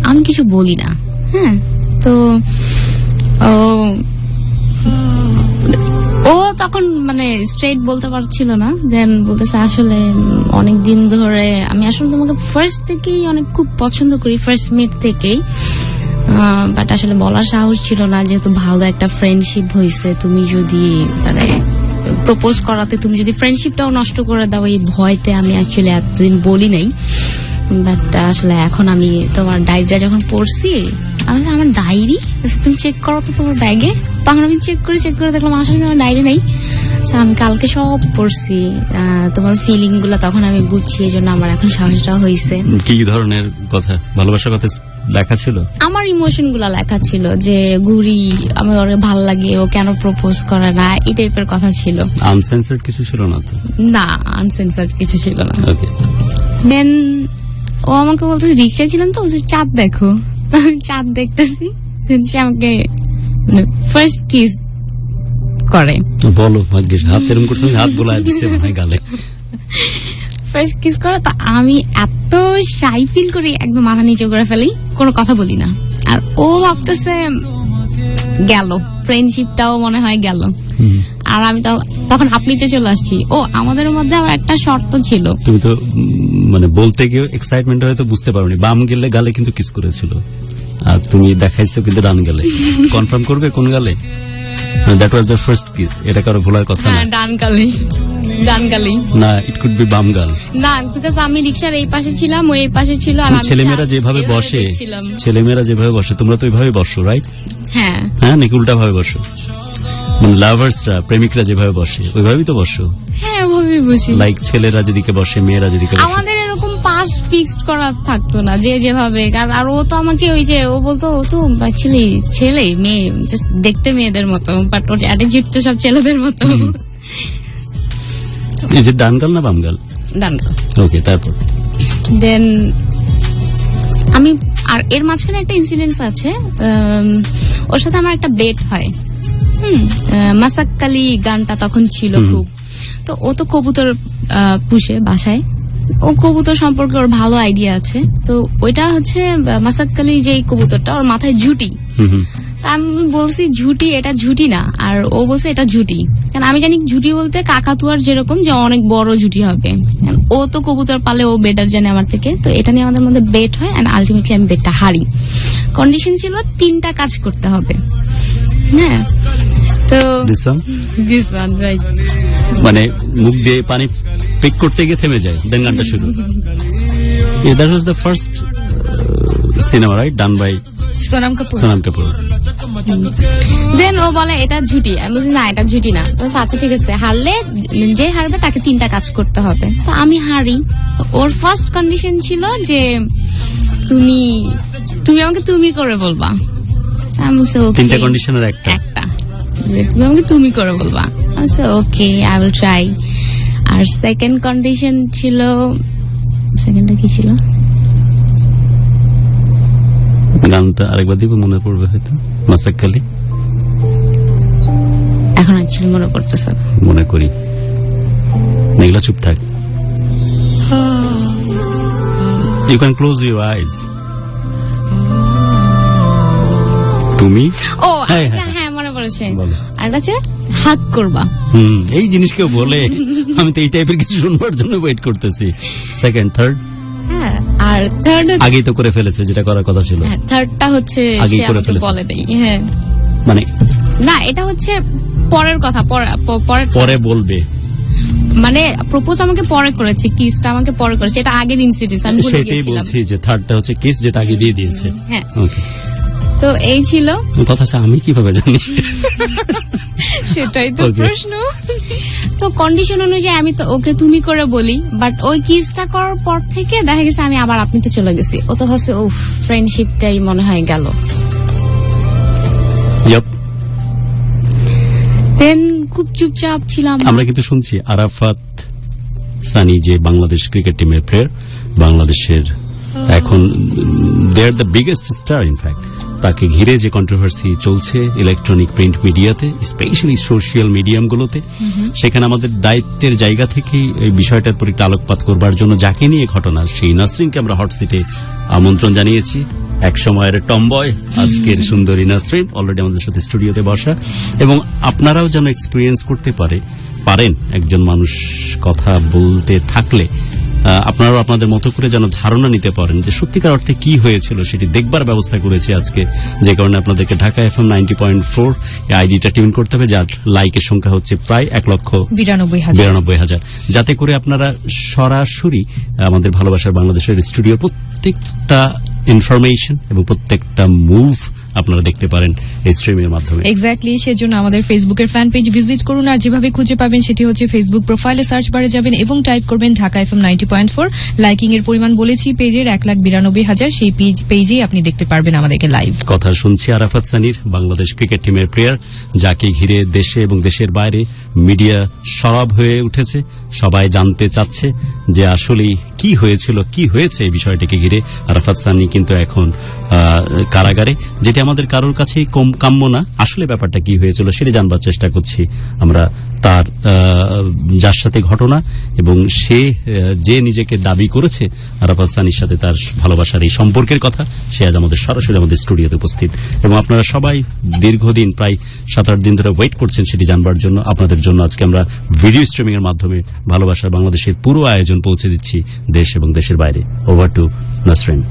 আমি কিছু বলি না। হ্যাঁ, তো ও তখন মানে স্ট্রেট বলতে পারছিল না। দেন বলতেছে আসলে অনেক দিন ধরে আমি আসলে তোমাকে ফার্স্ট থেকেই অনেক খুব পছন্দ করি, ফার্স্ট মিট থেকেই, বাট আসলে বলার সাহস ছিল না, যেহেতু ভালো একটা ফ্রেন্ডশিপ হয়েছে, তুমি যদি মানে প্রপোজ করাতে তুমি যদি ফ্রেন্ডশিপটাও নষ্ট করে দাও, এই ভয়তে আমি অ্যাকচুয়ালি এতদিন বলি নাই। বাট আসলে এখন আমি তোমার ডায়েরিটা যখন পড়ছি, আমার ডায়েরি তুমি চেক করো তো তোমার ব্যাগে। তখন আমি চেক করে দেখলাম আসলে আমার ডায়েরি নেই। আমি কালকে সব পড়ছি, তোমার ফিলিং গুলা তখন আমি বুঝছি, এই জন্য আমার এখন সাহসটা হয়েছে। কি ধরনের কথা, ভালোবাসার কথা লেখা ছিল? আমার ইমোশন গুলা লেখা ছিল, যে ঘুরি, আমার ওর ভাল লাগে, ও কেন প্রপোজ করে না, এই টাইপের কথা ছিল। আনসেন্সার্ড কিছু ছিল না তো? না, আনসেন্সার্ড কিছু ছিল না। ওকে। দেন ও আমাকে বলতে, রিক্সায় ছিলাম তো, বলছে চাঁদ দেখো। আমি চাঁদ দেখতেছি। দেন সে আমাকে ফার্স্ট কিস করে। বলো ভাগ্যিস হাত এরকম করছে, হাত বোলায় দিচ্ছে মনে হয় গালে। ফার্স্ট কিস করে, তো আমি এত শাই ফিল করি, একদম মাথা নিচে করে ফেলি, কোনো কথা বলি না। আর ও ভাবতেছে গেল, ফ্রেন্ডশিপটাও মনে হয় গেল। আর আমি তখন আপনিতে চলে আসছি। ও আমাদের মধ্যে আবার একটা শর্ত ছিল। তুমি তো মানে বলতে গিয়ে এক্সাইটমেন্ট হয়তো বুঝতে পারোনি, বাম গেলে গালে কিন্তু কিস করেছিল, আর তুমি দেখাইছো কিন্তু ডান গেলে। কনফার্ম করবে কোন গালে? That was the first kiss. এটা কারো ভোলার কথা না। ডান গালি না, ইট কুড বি বাম গাল। না, বিকজ আমি রিক্সার এই পাশে ছিলাম, ও এই পাশে ছিল, আর আমি ছেলেমেয়েরা যেভাবে বসে তোমরা তো ওইভাবে বসো, রাইট? হ্যাঁ, নাকি উল্টা ভাবে বসো? মানে লাভার্সরা, প্রেমিকরা যেভাবে বসে ওইভাবেই তো বসো। হ্যাঁ, ওভাবেই বসি। লাইক ছেলেরা যেদিকে বসে, মেয়েরা যেদিকে বসে। আমাদের এরকম পাস ফিক্সড করা থাকতো না, যে যেভাবে। আর ও তো আমাকে ওই যে ও বলতো, ও তো অ্যাকচুয়ালি ছেলে মেয়ে জাস্ট দেখতে মেয়েদের মতো, বাট ওর অ্যাটিটিউড তো সব ছেলেদের মতো। ইজ ইট ডান গাল না বাম গাল? ডান গাল। ওকে, তারপর দেন আমি, আর এর মাঝখানে একটা ইনসিডেন্স আছে, ওর সাথে আমার একটা বেট হয়। মাসাক্কালি গানটা তখন ছিল খুব। তো ও তো কবুতর পুষে বাসায়, ও কবুতর সম্পর্কে ওর ভালো আইডিয়া আছে। তো ওইটা হচ্ছে মাসাক্কালি যে কবুতরটা, ওর মাথায় ঝুটি। আমি বলছি ঝুটি, এটা ঝুটি না, আর ও বলছে এটা ঝুটি। কারণ আমি জানি ঝুটি বলতে কাকাতুয়ার যেরকম, যে অনেক বড় ঝুটি হবে। ও তো কবুতর পালে, ও বেটার জানে আমার থেকে। তো এটা নিয়ে আমাদের মধ্যে বেট হয়, এন্ড আলটিমেটলি আমি বেটটা হারি। কন্ডিশন ছিল 3টা কাজ করতে হবে। হ্যাঁ, তো দিস ওয়ান রাইট, মানে মুখ দিয়ে পানি পিক করতে গিয়ে থেমে যায়, দেন গানটা শুরু। That was the first cinema, right, done by Sonam Kapoor. Then ও বলে এটা ঝুটি। আমি বলছি না, এটা ঝুটি না। আচ্ছা ঠিক আছে, হারলে যে হারবে তাকে 3টা কাজ করতে হবে। তো আমি হারি। ওর ফার্স্ট কন্ডিশন ছিল যে তুমি আমাকে তুমি করে বলবা। আমি বলছি ওকে, 3টা কন্ডিশনের একটা, তুমি আমাকে তুমি করে বলবা। আমি বলছি ওকে, আই উইল ট্রাই। আর সেকেন্ড কন্ডিশন ছিল, সেকেন্ডটা কি ছিল? গানটা আরেকবার দিব, মনে পড়বে হয়তো। মাসাক্কালি এখন অ্যাকচুয়ালি মনে পড়তেছে, মনে করি। মেঘলা চুপ থাক। You can close your eyes. তুমি হ্যাঁ মনে পড়েছে। আর আছে হাগ করবা। এই জিনিস কেউ বলে? আমি তো এই টাইপের কিছু শুনবার জন্য ওয়েট করতেছি। সেকেন্ড, থার্ড, হ্যাঁ, আর থার্ড আগেই তো করে ফেলেছে যেটা করার কথা ছিল, থার্ডটা হচ্ছে আগেই সে করে আমাকে ফেলেছে। বলে দেই। হ্যাঁ, মানে না এটা হচ্ছে পরের কথা, পরের পরে বলবে, মানে প্রপোজ আমাকে পরে করেছে, কিসটা আমাকে পরে করেছে, এটা আগের ইনসিডেন্ট, আমি ভুলে সেটাই গিয়েছিলাম। বলছি যে থার্ডটা হচ্ছে কিস যেটা আগে দিয়ে দিয়েছে। হ্যাঁ, ওকে, তো এই ছিল, কথা আমি কিভাবে জানি? সেটাই তো Okay. প্রশ্ন। তো কন্ডিশন অনুযায়ী আমি তো ওকে তুমি করে বলি, বাট ওই কিসটা করার পর থেকে দেখা গেছে আমি আবার আপনিতে চলে গেছি। ও তো হচ্ছে ও ফ্রেন্ডশিপটাই মনে হয় গেল। Yup, দেন খুব চুপচাপ ছিলাম। আমরা কিন্তু শুনছি আরাফাত সানি যে বাংলাদেশ ক্রিকেট টিমের প্লেয়ার, বাংলাদেশের এখন they are the biggest star in fact, তাকে ঘিরে যে কন্ট্রোভার্সি চলছে ইলেকট্রনিক প্রিন্ট মিডিয়াতে, স্পেশালি সোশ্যাল মিডিয়ামগুলোতে, সেখানে আমাদের দায়িত্বের জায়গা থেকেই এই বিষয়টার উপর একটু আলোকপাত করবার জন্য যাকে নিয়ে ঘটনা সেই নাসরিনকে আমরা হট সিটে আমন্ত্রণ জানিয়েছি। এক সময়ের টমবয়, আজকের সুন্দরী নাসরিন অলরেডি আমাদের সাথে স্টুডিওতে বসা, এবং আপনারাও যেন এক্সপিরিয়েন্স করতে পারেন একজন মানুষ কথা বলতে থাকলে আপনারাও আপনাদের মতো করে যেন ধারণা নিতে পারেন যে সত্যিকার অর্থে কি হয়েছিল সেটি দেখবার ব্যবস্থা করেছি আজকে, যে কারণে আপনাদেরকে ঢাকা FM 90.4 এই আইডিটা টিউন করতে হবে, যার লাইকের সংখ্যা হচ্ছে প্রায় 1,92,000, যাতে করে আপনারা সরাসরি আমাদের ভালোবাসার বাংলাদেশের স্টুডিওর প্রত্যেকটা ইনফরমেশন এবং প্রত্যেকটা মুভ আপনারা দেখতে পারেন এই স্ট্রিমের মাধ্যমে। এক্স্যাক্টলি, সেজন্য আমাদের ফেসবুকের ফ্যান পেজ ভিজিট করুন, আর যেভাবে খুঁজে পাবেন সেটি হচ্ছে ফেসবুক প্রোফাইলে সার্চ বারে যাবেন এবং টাইপ করবেন ঢাকা FM 90.4। লাইকিং এর পরিমাণ বলেছি পেজের 1,92,000, সেই পেজেই আপনি দেখতে পারবেন আমাদেরকে লাইভ। কথা শুনছি আরাফাত সানির, বাংলাদেশ ক্রিকেট টিমের প্লেয়ার, যাকে ঘিরে দেশে এবং দেশের বাইরে মিডিয়া সরব হয়ে উঠেছে। সবাই জানতে চাচ্ছে যে আসলে কি হয়েছিল, কি হয়েছে এই বিষয়টিকে ঘিরে। আরাফাত সানি কিন্তু এখন কারাগারে, যেটি আমাদের কারোর কাছেই কম কাম্য না। আসলে ব্যাপারটা কি হয়েছিল সেটা জানবার চেষ্টা করছি আমরা তার, যার সাথে ঘটনা এবং সে যে নিজেকে দাবি করেছে আরাফাত সানির সাথে তার ভালোবাসার এই সম্পর্কের কথা, সে আজ আমাদের সরাসরি আমাদের স্টুডিওতে উপস্থিত, এবং আপনারা সবাই দীর্ঘদিন প্রায় 7-8 দিন ধরে ওয়েট করছেন সেটি জানবার জন্য। আপনাদের জন্য আজকে আমরা ভিডিও স্ট্রিমিং এর মাধ্যমে ভালোবাসার বাংলাদেশের পুরো আয়োজন পৌঁছে দিচ্ছি দেশ এবং দেশের বাইরে। Over two Nasrin.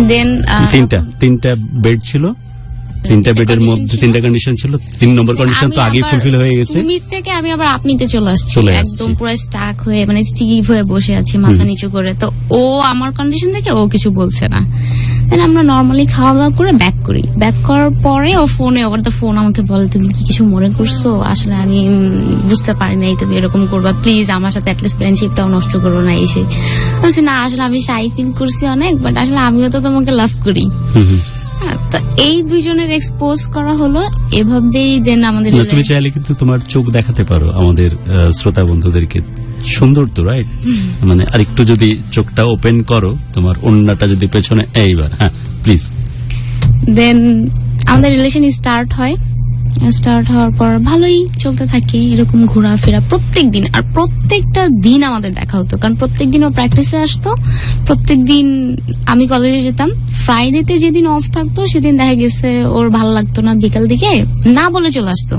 দেন তিনটা বেড ছিল, তিনটা বেডের মধ্যে 3টা কন্ডিশন ছিল, 3 নম্বর কন্ডিশন তো আগেই ফুলফিল হয়ে গেছে। তুমি থেকে আমি আবার আপনিতে চলে আসছি, চলে আসছি। একদম পুরো স্টাক হয়ে, মানে স্টিভ হয়ে বসে আছি মাথা নিচু করে। তো ও আমার কন্ডিশন দেখে ও কিছু বলছে না। দেন আমরা নরমালি খাওয়া দাওয়া করে ব্যাক করি। ব্যাক করার পরে ও ফোনে ওভার দ্য ফোন আমাকে বলে, তুমি কি কিছু মনে করছো? আসলে আমি বুঝতে পারি নাই তুমি এরকম করবা, প্লিজ আমার সাথে অ্যাটলিস্ট ফ্রেন্ডশিপটাও নষ্ট করো না। এসে বলছি না, আসলে আমি শাই ফিল করছি অনেক, বাট আসলে আমিও তো তোমাকে লাভ করি। তো এই দুজনের এক্সপোজ করা হলো এভাবেই। দেন আমাদের তুমি চাইলে কিন্তু তোমার চোখ দেখাতে পারো আমাদের শ্রোতা বন্ধুদেরকে, সুন্দর তো, রাইট? মানে আরেকটু যদি চোখটা ওপেন করো, তোমার ওন্নাটা যদি পেছনে, এইবার হ্যাঁ প্লিজ। দেন আমাদের রিলেশন স্টার্ট হয়। স্টার্ট হওয়ার পর ভালোই চলতে থাকে, এরকম ঘোরাফেরা প্রত্যেক দিন, আর প্রত্যেকটা দিন আমাদের দেখা হতো, কারণ প্রত্যেক দিন ও প্র্যাকটিসে আসতো, প্রত্যেক দিন আমি কলেজে যেতাম। ফ্রাইডেতে যেদিন অফ থাকতো সেদিন দেখা গেছে ওর ভালো লাগতো না, বিকাল দিকে না বলে চলে আসতো,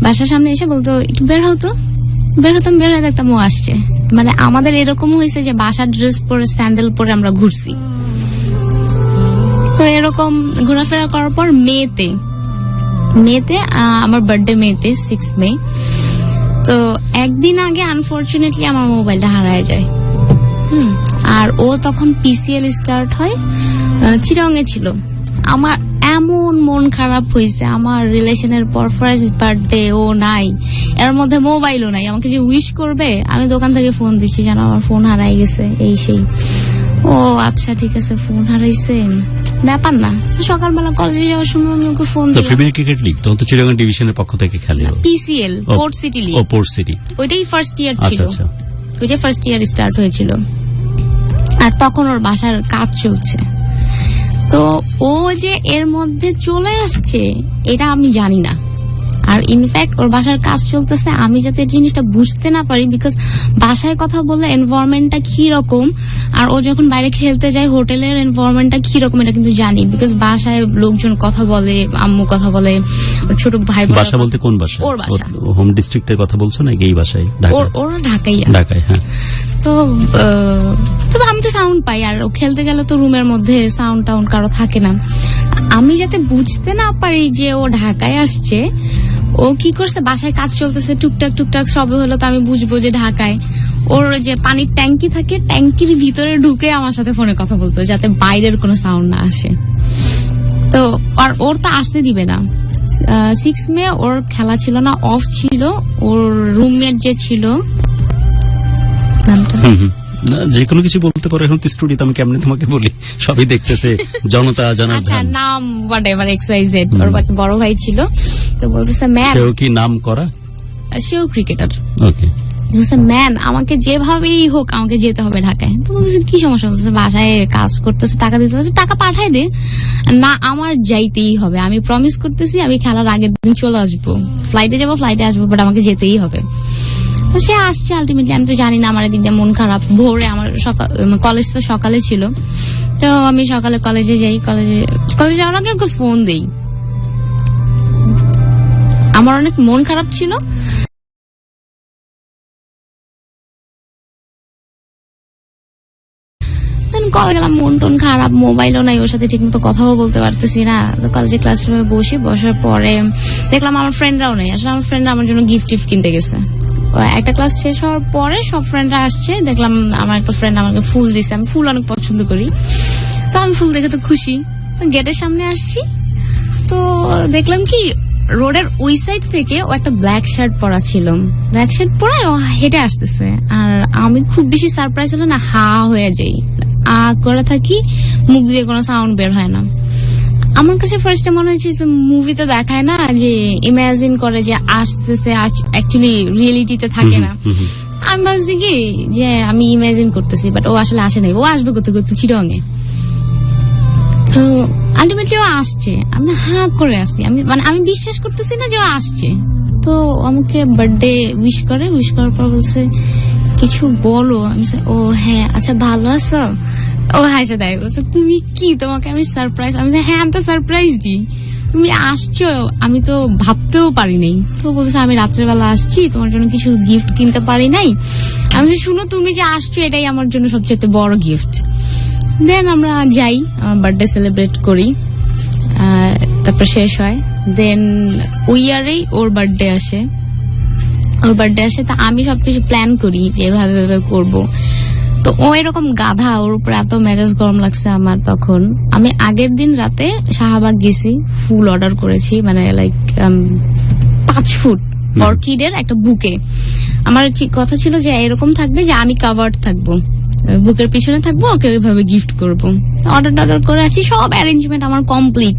বাসার সামনে এসে বলতো একটু বের হতো, বের হতাম, বের হয়ে দেখতাম ও আসছে। মানে আমাদের এরকম হয়েছে যে বাসার ড্রেস পরে স্যান্ডেল পরে আমরা ঘুরছি। তো এরকম ঘোরাফেরা করার পর মেতে আমার বার্থডে, মেতে 6 মে। তো একদিন আগে আনফরচুনেটলি আমার মোবাইলটা হারায় যায়। আর ও তখন PCL স্টার্ট হয়, চিরাঙে ছিল। আমার এমন মন খারাপ হয়েছে, আমার রিলেশনের পর ফার্স্ট বার্থডে, ও নাই, এর মধ্যে মোবাইলও নাই, আমাকে যে উইশ করবে। আমি দোকান থেকে ফোন দিচ্ছি, জানো আমার ফোন হারাই গেছে, এই সেই। ও আচ্ছা ঠিক আছে, ফোন হারাইছে, ব্যাপার না। সকালবেলা কলেজে যাওয়ার সময় আমি ওকে ফোন দিলাম। প্রিমিয়ার ক্রিকেট লিগ তখন তো চিটাগাং ডিভিশনের পক্ষ থেকে খেলে, PCL পোর্ট সিটি লিগ। ও পোর্ট সিটি, ওইটাই ফার্স্ট ইয়ার ছিল। আচ্ছা, ওইটাই ফার্স্ট ইয়ার স্টার্ট হয়েছিল। আর তখন ওর বাসার কাজ চলছে। তো ও যে এর মধ্যে চলে আসছে এটা আমি জানি না। আর ইনফ্যাক্ট ওর বাসার কাজ চলতেছে, আমি যাতে জিনিসটা বুঝতে না পারি, বিকজ বাসায় কথা বললে এনভায়রনমেন্টটা কি রকম, আর ও যখন বাইরে খেলতে যায় হোটেলের এনভায়রনমেন্টটা কি রকম এটা কিন্তু জানি, বিকজ বাসায় লোকজন কথা বলে, আম্মু কথা বলে, ওর ছোট ভাই বোন। বাসা বলতে কোন বাসা? ওর বাসা হোম ডিস্ট্রিক্টের কথা বলছো নাকি এই বাসায়? ওরা ঢাকায়। ঢাকায়, হ্যাঁ। তো তবে আমি তো সাউন্ড পাই, আর ও খেলতে গেলে তো রুমের মধ্যে সাউন্ড টাউন্ড কারো থাকে না। আমি যাতে বুঝতে না পারি যে ও ঢাকায় আসছে, ও কি করছে, বাসায় কাজ চলতেছে, টুকটাক টুকটাক শব্দ হলো তো আমি বুঝবো যে ঢাকায়। ওর যে পানির ট্যাঙ্কি থাকে, ট্যাঙ্কির ভিতরে ঢুকে আমার সাথে ফোনে কথা বলতো, যাতে বাইরের কোনো সাউন্ড না আসে। তো আর ওর তো আসতে দিবে না। 6 মে ওর খেলা ছিল না, অফ ছিল। ওর রুমমেট যে ছিল, নামটা না, যে কোনো কিছু বলতে পারো, এখন তো স্টুডিওতে আমি কেমনে তোমাকে বলি, সবই দেখতেছে জনতা আচ্ছা জনার্দন। নাম হোয়াটএভার XYZ, ওর একটা বড় ভাই ছিল। তো বলতেছে ম্যাম, সেও কি নাম করা? সেও ক্রিকেটার। ওকে, বলছে ম্যান আমাকে যেভাবেই হোক আমাকে যেতে হবে ঢাকায়। তো বলতেছে কি সমস্যা? বলতেছে বাসায় কাজ করতেছে, টাকা দিতে হবে, টাকা পাঠাই দে। না, আমার যাইতেই হবে, আমি প্রমিস করতেছি আমি খেলার আগের দিন চলে আসবো, ফ্লাইটে যাবো, ফ্লাইটে আসবো, বাট আমাকে যেতেই হবে। তো সে আসছে আলটিমেটলি। আমি তো জানি না, আমার এদিক দিয়ে মন খারাপ। ভোরে আমার কলেজ তো সকালে ছিল, তো আমি সকালে কলেজে যাই। কলেজে যাওয়ার আগে ওকে ফোন দেই। আমার অনেক মন খারাপ ছিল। কলে গেলাম, মন টন খারাপ, মোবাইলও নাই, ওর সাথে ঠিক মতো কথাও বলতে পারতেছি না। তো কলেজে ক্লাসরুমে বসার পরে দেখলাম আমার ফ্রেন্ডরাও নেই। আসলে আমার ফ্রেন্ডরা আমার জন্য গিফট কিনতে গেছে। একটা ক্লাস শেষ হওয়ার পরে সব ফ্রেন্ডরা আসছে, দেখলাম আমার একটা ফ্রেন্ড আমাকে ফুল দিছে। আমি ফুল অনেক পছন্দ করি, তো আমি ফুল দেখে তো খুশি। গেটের সামনে আসছি, তো দেখলাম কি রোডের ওই সাইড থেকে ও একটা ব্ল্যাক শার্ট পরা ছিল। ব্ল্যাক শার্ট পরে ও হেঁটে আসতেছে, আর আমি খুব বেশি সারপ্রাইজ হলে না হা হয়ে যাই, করে থাকি, মুখ দিয়ে কোনো সাউন্ড বের হয় না। আমার কাছে ফার্স্টে মনে হয়েছে মুভিতে দেখায় না যে ইমাজিন করে যে আসতেছে, অ্যাকচুয়ালি রিয়েলিটিতে থাকে না। আমি ভাবছি কি যে আমি ইমাজিন করতেছি, বাট ও আসলে আসে নাই। ও আসবে কোথাও কোথাও চিরঙে। তো আলটিমেটলি ও আসছে, আমি হা করে আসি, আমি বিশ্বাস করতেছি না যে ও আসছে। তো আমাকে বার্থডে উইশ করার পর বলছে কিছু বলো। আমি ও হ্যাঁ, আচ্ছা ভালো আছো? ও হাসে দেয়, বলছে তুমি কি, তোমাকে আমি সারপ্রাইজ। আমি হ্যাঁ, আমি তো সারপ্রাইজডই, তুমি আসছো, আমি তো ভাবতেও পারি নাই। তো বলছে আমি রাত্রেবেলা আসছি, তোমার জন্য কিছু গিফট কিনতে পারি নাই। আমি শুনো, তুমি যে আসছো এটাই আমার জন্য সবচেয়ে বড় গিফট। দেন আমরা যাই, আমার বার্থডে সেলিব্রেট করি, তারপর শেষ হয়। দেন ওই ইয়ারেই ওর বার্থডে আসে। তা আমি সবকিছু প্ল্যান করি যে এভাবে করবো। তো ও এরকম গাধা, ওর উপর এত মেজাজ গরম লাগছে আমার। তখন আমি আগের দিন রাতে শাহবাগ গেছি, ফুল অর্ডার করেছি, মানে লাইক 5 ফুট অর্কিডের একটা বুকে। আমার কথা ছিল যে এরকম থাকবে যে আমি কাভার্ড থাকবো, বুকের পিছনে থাকবো, ওকে ওইভাবে গিফট করবো। অর্ডার করে আছি, সব অ্যারেঞ্জমেন্ট আমার কমপ্লিট।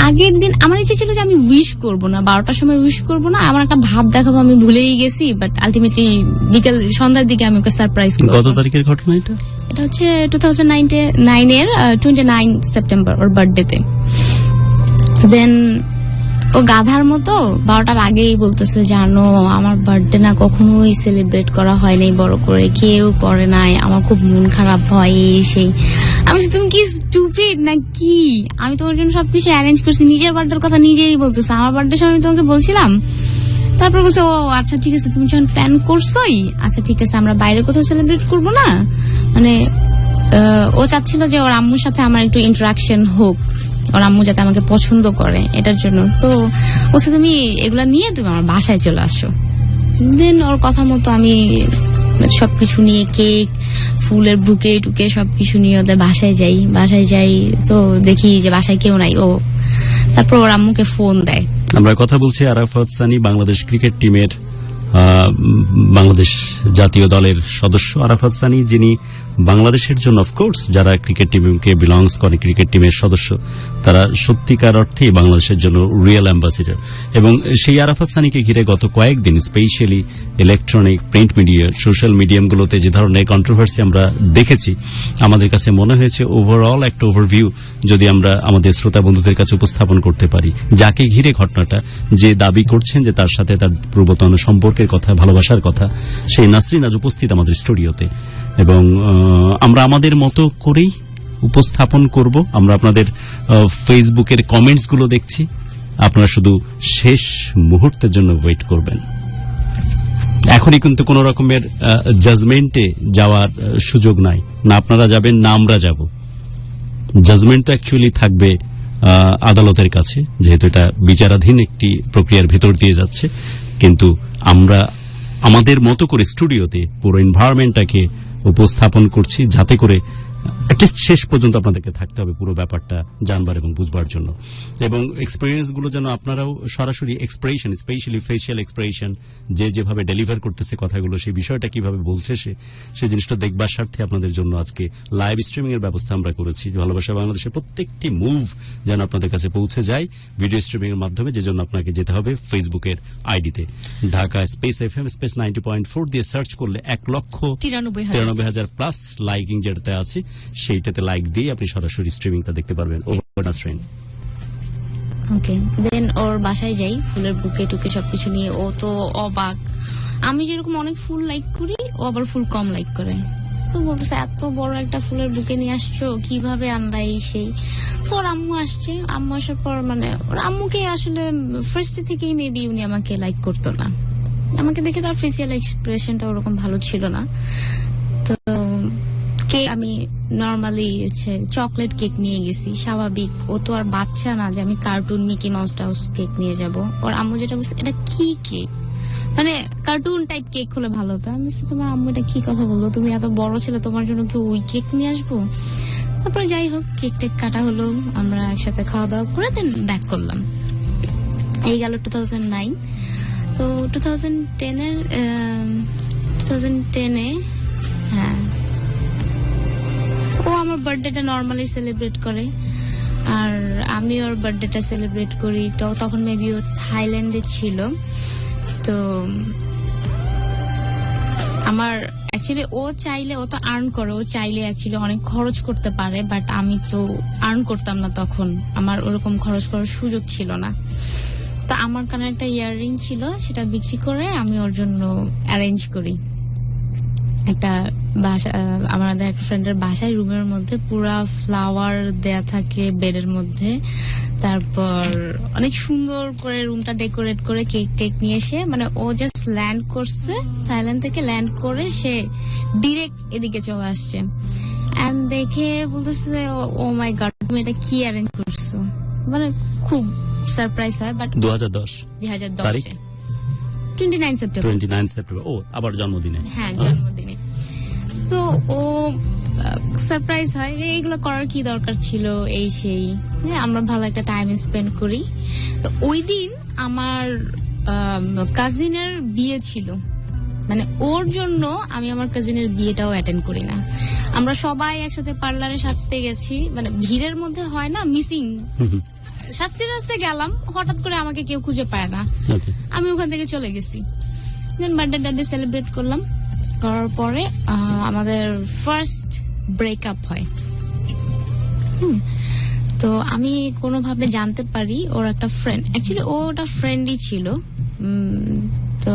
আগের দিন আমার ইচ্ছে ছিল যে আমি উইশ করবো না, 12টার সময় উইশ করবো না, আমার একটা ভাব দেখাবো, আমি ভুলেই গেছি। বাট আলটিমেটলি সন্ধ্যার দিকে আমি ওকে সারপ্রাইজ করবো। কত তারিখের ঘটনা এটা? এটা হচ্ছে 2009 এর 29 সেপ্টেম্বর, ওর বার্থডেতে। দেন ও গাধার মতো 12টার আগেই বলতেছে, জানো আমার বার্থডে না কখনোই সেলিব্রেট করা হয় নাই বড় করে, কেউ করে নাই, আমার খুব মন খারাপ হয় সেই। আমি তুমি কি স্টুপিড না কি? আমি তোমার জন্য সবকিছু অ্যারেঞ্জ করছি, নিজের বার্থডের কথা নিজেই বলতেছে, আমার বার্থডে সময় আমি তোমাকে বলছিলাম। তারপর বলছে ও আচ্ছা ঠিক আছে, তুমি যখন প্ল্যান করছোই, আচ্ছা ঠিক আছে, আমরা বাইরে কোথাও সেলিব্রেট করবো না। মানে ও চাচ্ছিল যে ওর আম্মুর সাথে আমার একটু ইন্টারাকশন হোক, ওর আম্মু যাতে আমাকে পছন্দ করে, এটার জন্য। তো ওসে তুমি এগুলা নিয়ে তুমি আমার বাসায় চলে আসো। দেন ওর কথা মতো আমি সবকিছু নিয়ে, কেক, ফুলের বুকে টুকে সবকিছু নিয়ে ওদের বাসায় যাই। তো দেখি যে বাসায় কেউ নাই। ও তারপর ওর আম্মুকে ফোন দেয়। আমরা কথা বলছি আরাফাত সানি, বাংলাদেশ ক্রিকেট টিমের বাংলাদেশ জাতীয় দলের সদস্য আরাফাত সানি, যিনি বাংলাদেশের জন্য অফকোর্স যারা ক্রিকেট টিমকে বিলংস করে, ক্রিকেট টিমের সদস্য, তারা সত্যিকার অর্থেই বাংলাদেশের জন্য রিয়েল অ্যাম্বাসিডার। এবং সেই আরাফাত সানিকে ঘিরে গত কয়েকদিন specially electronic, print media, social মিডিয়ামগুলোতে যে ধরনের কন্ট্রোভার্সি আমরা দেখেছি, আমাদের কাছে মনে হয়েছে ওভারঅল একটা ওভারভিউ যদি আমরা আমাদের শ্রোতা বন্ধুদের কাছে উপস্থাপন করতে পারি, যাকে ঘিরে ঘটনাটা, যে দাবি করছেন যে তার সাথে তার পূর্বতন সম্পর্কের কথা, ভালোবাসার কথা, সেই নাসরিন আজ উপস্থিত আমাদের স্টুডিওতে। এবং আমরা আমাদের মতো করেই উপস্থাপন করব। আমরা আপনাদের ফেসবুকের কমেন্টস গুলো দেখছি, আপনারা শুধু শেষ মুহূর্তের জন্য ওয়েট করবেন। এখনই কিন্তু কোন রকমের জাজমেন্টে যাওয়ার সুযোগ নাই, না আপনারা যাবেন না আমরা যাব। জাজমেন্ট তো অ্যাকচুয়ালি থাকবে আদালতের কাছে, যেহেতু এটা বিচারাধীন একটি প্রক্রিয়ার ভেতর দিয়ে যাচ্ছে। কিন্তু আমরা আমাদের মতো করে স্টুডিওতে পুরো এনভায়রনমেন্টটাকে উপস্থাপন করছি, যাতে করে অ্যাটলিস্ট শেষ পর্যন্ত আপনাদেরকে থাকতে হবে পুরো ব্যাপারটা জানবার এবং বুঝবার জন্য। এবং এক্সপিরিয়েন্স গুলো যেন আপনারাও সরাসরি এক্সপ্রেশন, স্পেশালি ফেশিয়াল এক্সপ্রেশন, যে যেভাবে ডেলিভার করতেছে কথাগুলো, সেই বিষয়টা কিভাবে বলছে সেই জিনিসটা দেখবার স্বার্থে আপনাদের জন্য আজকে লাইভ স্ট্রিমিং এর ব্যবস্থা আমরা করেছি। ভালোবাসা বাংলাদেশের প্রত্যেকটি মুভ যেন আপনাদের কাছে পৌঁছে যায় ভিডিও স্ট্রিমিং এর মাধ্যমে, যে জন্য আপনাকে যেতে হবে ফেসবুকের আইডিতে ঢাকা স্পেস FM স্পেস 90.4 দিয়ে সার্চ করলে 1,93,000 প্লাস লাইকিং যেটাতে আছে সেইটাতে লাইক দিয়ে আপনি সরাসরি স্ট্রিমিংটা দেখতে পারবেন। ওকে, দেন ওর বাসায় যাই, ফুলের বুকে টুকে সবকিছু নিয়ে। ও তো অবাক, আমি যেরকম অনেক ফুল লাইক করি, ও আবার ফুল কম লাইক করে। তো বলতেছে এত বড় একটা ফুলের বুকে নিয়ে আসছো, কিভাবে আনলা এই সেই। তো ওর আম্মু আসছে, আম্মু আসার পর মানে ওর আম্মুকে আসলে ফার্স্ট থেকেই মেবি উনি আমাকে লাইক করতো না। আমাকে দেখে তার ফেসিয়াল এক্সপ্রেশনটা ওরকম ভালো ছিল না। তো কেক আমি নর্মালি চকলেট কেক নিয়ে গেছি, স্বাভাবিক। ও তো আর বাচ্চা না যে আমি কার্টুন মিকি মাউস টাউস কেক নিয়ে যাব। ওর আম্মু যেটা বলছে, এটা কি কেক, মানে কার্টুন টাইপ কেক হলে ভালো হতো। আমি বলছি, তোমার আম্মু এটা কি কথা বললো, তুমি এত বড় ছেলে, তোমার জন্য কি ওই কেক নিয়ে আসবো? তারপরে যাই হোক, কেক টেক কাটা হলো, আমরা একসাথে খাওয়া দাওয়া করে দেন ব্যাক করলাম। এই গেল 2009। তো 2010-এ হ্যাঁ, ও আমার বার্থডেটা নর্মালি সেলিব্রেট করে, আর আমি ওর বার্থডেটা সেলিব্রেট করি। তো তখন মেবি ও থাইল্যান্ডে ছিল। তো আমার অ্যাকচুয়ালি ও চাইলে, ও তো আর্ন করে, ও চাইলে অ্যাকচুয়ালি অনেক খরচ করতে পারে, বাট আমি তো আর্ন করতাম না তখন, আমার ওরকম খরচ করার সুযোগ ছিল না। তো আমার কানে একটা ইয়াররিং ছিল, সেটা বিক্রি করে আমি ওর জন্য অ্যারেঞ্জ করি একটা বাসা। আমাদের একটা ফ্রেন্ডের বাসায় রুমের মধ্যে পুরা ফ্লাওয়ার দেয়া থাকে বেডের মধ্যে, তারপর অনেক সুন্দর করে রুমটা ডেকোরেট করে কেক টেক নিয়ে এসে, মানে ও জাস্ট ল্যান্ড করছে, থাইল্যান্ড থেকে ল্যান্ড করে সে ডিরেক্ট এদিকে চলে আসছে। এন্ড দেখে বলতেছে, ও মাই গড, তুমি এটা কি অ্যারেঞ্জ করছো? মানে খুব সারপ্রাইজ হয়। But 2010 29 September. ও আবার জন্মদিনে। হ্যাঁ, জন্মদিনে। তো ও সারপ্রাইজ হয়, এইগুলো করার কি দরকার ছিল, এই সেই। আমরা ভালো একটা টাইম স্পেন্ড করি। তো ওই দিন আমার কাজিনের বিয়ে ছিল, মানে ওর জন্য আমি আমার কাজিনের বিয়েটাও অ্যাটেন্ড করি না। আমরা সবাই একসাথে পার্লারে সাজতে গেছি, মানে ভিড়ের মধ্যে হয় না মিসিং, সাজতে সাজতে গেলাম, হঠাৎ করে আমাকে কেউ খুঁজে পায় না, আমি ওখান থেকে চলে গেছি। বার্থডে সেলিব্রেট করলাম, করার পরে আমাদের ফার্স্ট ব্রেকআপ হয়। তো আমি কোনোভাবে জানতে পারি ওর একটা ফ্রেন্ড, অ্যাকচুয়ালি ওটা ফ্রেন্ডই ছিল। তো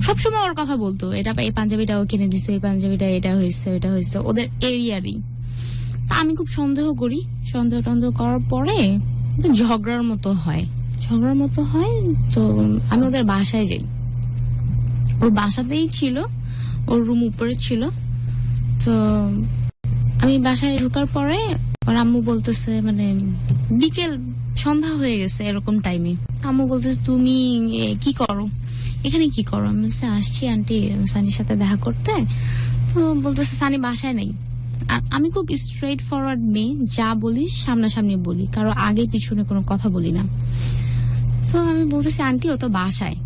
সবসময় ওর কথা বলতো, এটা এই পাঞ্জাবিটাও কিনে দিছে, এই পাঞ্জাবিটা এটা হয়েছে, ওটা হয়েছে, ওদের এরিয়ারই। আমি খুব সন্দেহ করি, সন্দেহ করার পরে ঝগড়ার মতো হয়। তো আমি ওদের বাসায় যাই, ওর বাসাতেই ছিল, ওর রুম উপরে ছিল। তো আমি বাসায় ঢোকার পরে ওর আম্মু বলতেছে, মানে বিকেল সন্ধ্যা হয়ে গেছে এরকম টাইমে, আম্মু বলতেছে, তুমি কি করো এখানে, কি করো? আমি বলছি, আসছি আন্টি সানির সাথে দেখা করতে। তো বলতেছে, সানি বাসায় নেই। আমি খুব স্ট্রেট ফরওয়ার্ড মেয়ে, যা বলি সামনাসামনি বলি, কারো আগে পিছনে কোনো কথা বলি না। তো আমি বলতেছি, আন্টি ও তো বাসায়।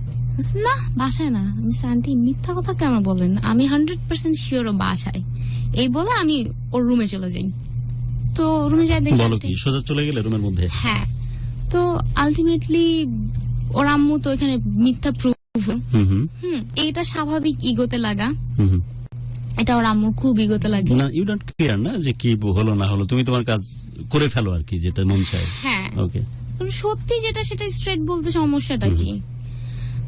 না, বাসায় না। আমি আন্টি মিথ্যা কথা কেন বলেন, আমি 100% শিওর ও বাসায়। এই বলে আমি ওর রুমে চলে যাই। তো রুমে যাই, দেখি সোজা চলে গেলে রুমের মধ্যে। হ্যাঁ, তো আলটিমেটলি ওর আম্মু তো এখানে মিথ্যা প্রুফ। এটা স্বাভাবিক ইগোতে লাগা, এটা ওর আম্মুর খুব ইগোতে লাগে। না, ইউ ডোন্ট কেয়ার না যে কি হলো না হলো, তুমি তোমার কাজ করে ফেলো আর কি, যেটা মন চায়। হ্যাঁ, ওকে, সত্যি যেটা সেটা স্ট্রেট বলতে সমস্যাটা কি?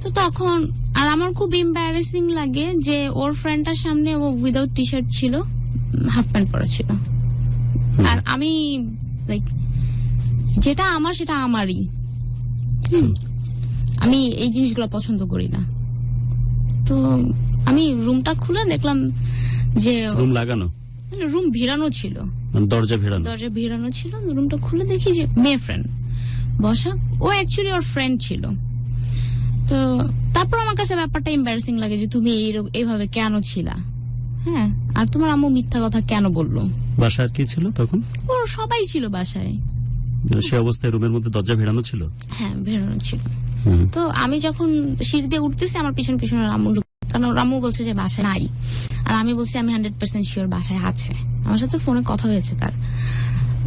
তো তখন আর আমার খুব এম্বারাসিং লাগে যে ওর ফ্রেন্ডটার সামনে ও উইদাউট টি শার্ট ছিল, হাফ প্যান্ট পরা ছিল, আর আমি লাইক যেটা আমার সেটা আমারই। আমি এই জিনিসগুলো পছন্দ করি না। তো আমি রুমটা খুলে দেখলাম যে রুম লাগানো, রুম ভিড়ানো ছিল, মানে দরজা ভিড়ানো ছিল। রুমটা খুলে দেখি যে মেয়ে ফ্রেন্ড বসা, ও অ্যাকচুয়ালি ওর ফ্রেন্ড ছিল। তো তারপর আমার কাছে ব্যাপারটা এম্বারাসিং লাগে যে তুমি এইভাবে কেন ছিলা, হ্যাঁ, আর তোমার আম্মু মিথ্যা কথা কেন বললো। বাসার কি ছিল তখন? ওর সবাই ছিল বাসায়। সে অবস্থায় রুমের মধ্যে দরজা ভেড়ানো ছিল? হ্যাঁ, ভেড়ানো ছিল। তো আমি যখন সিঁড়ি দিয়ে উঠতেছি, আমার পিছন পিছনে রাম্মু, কারণ রাম্মু বলছে যে বাসায় নাই, আর আমি বলছি আমি 100% শিওর বাসায় আছে। আমার সাথে ফোনে কথা হয়েছে তার।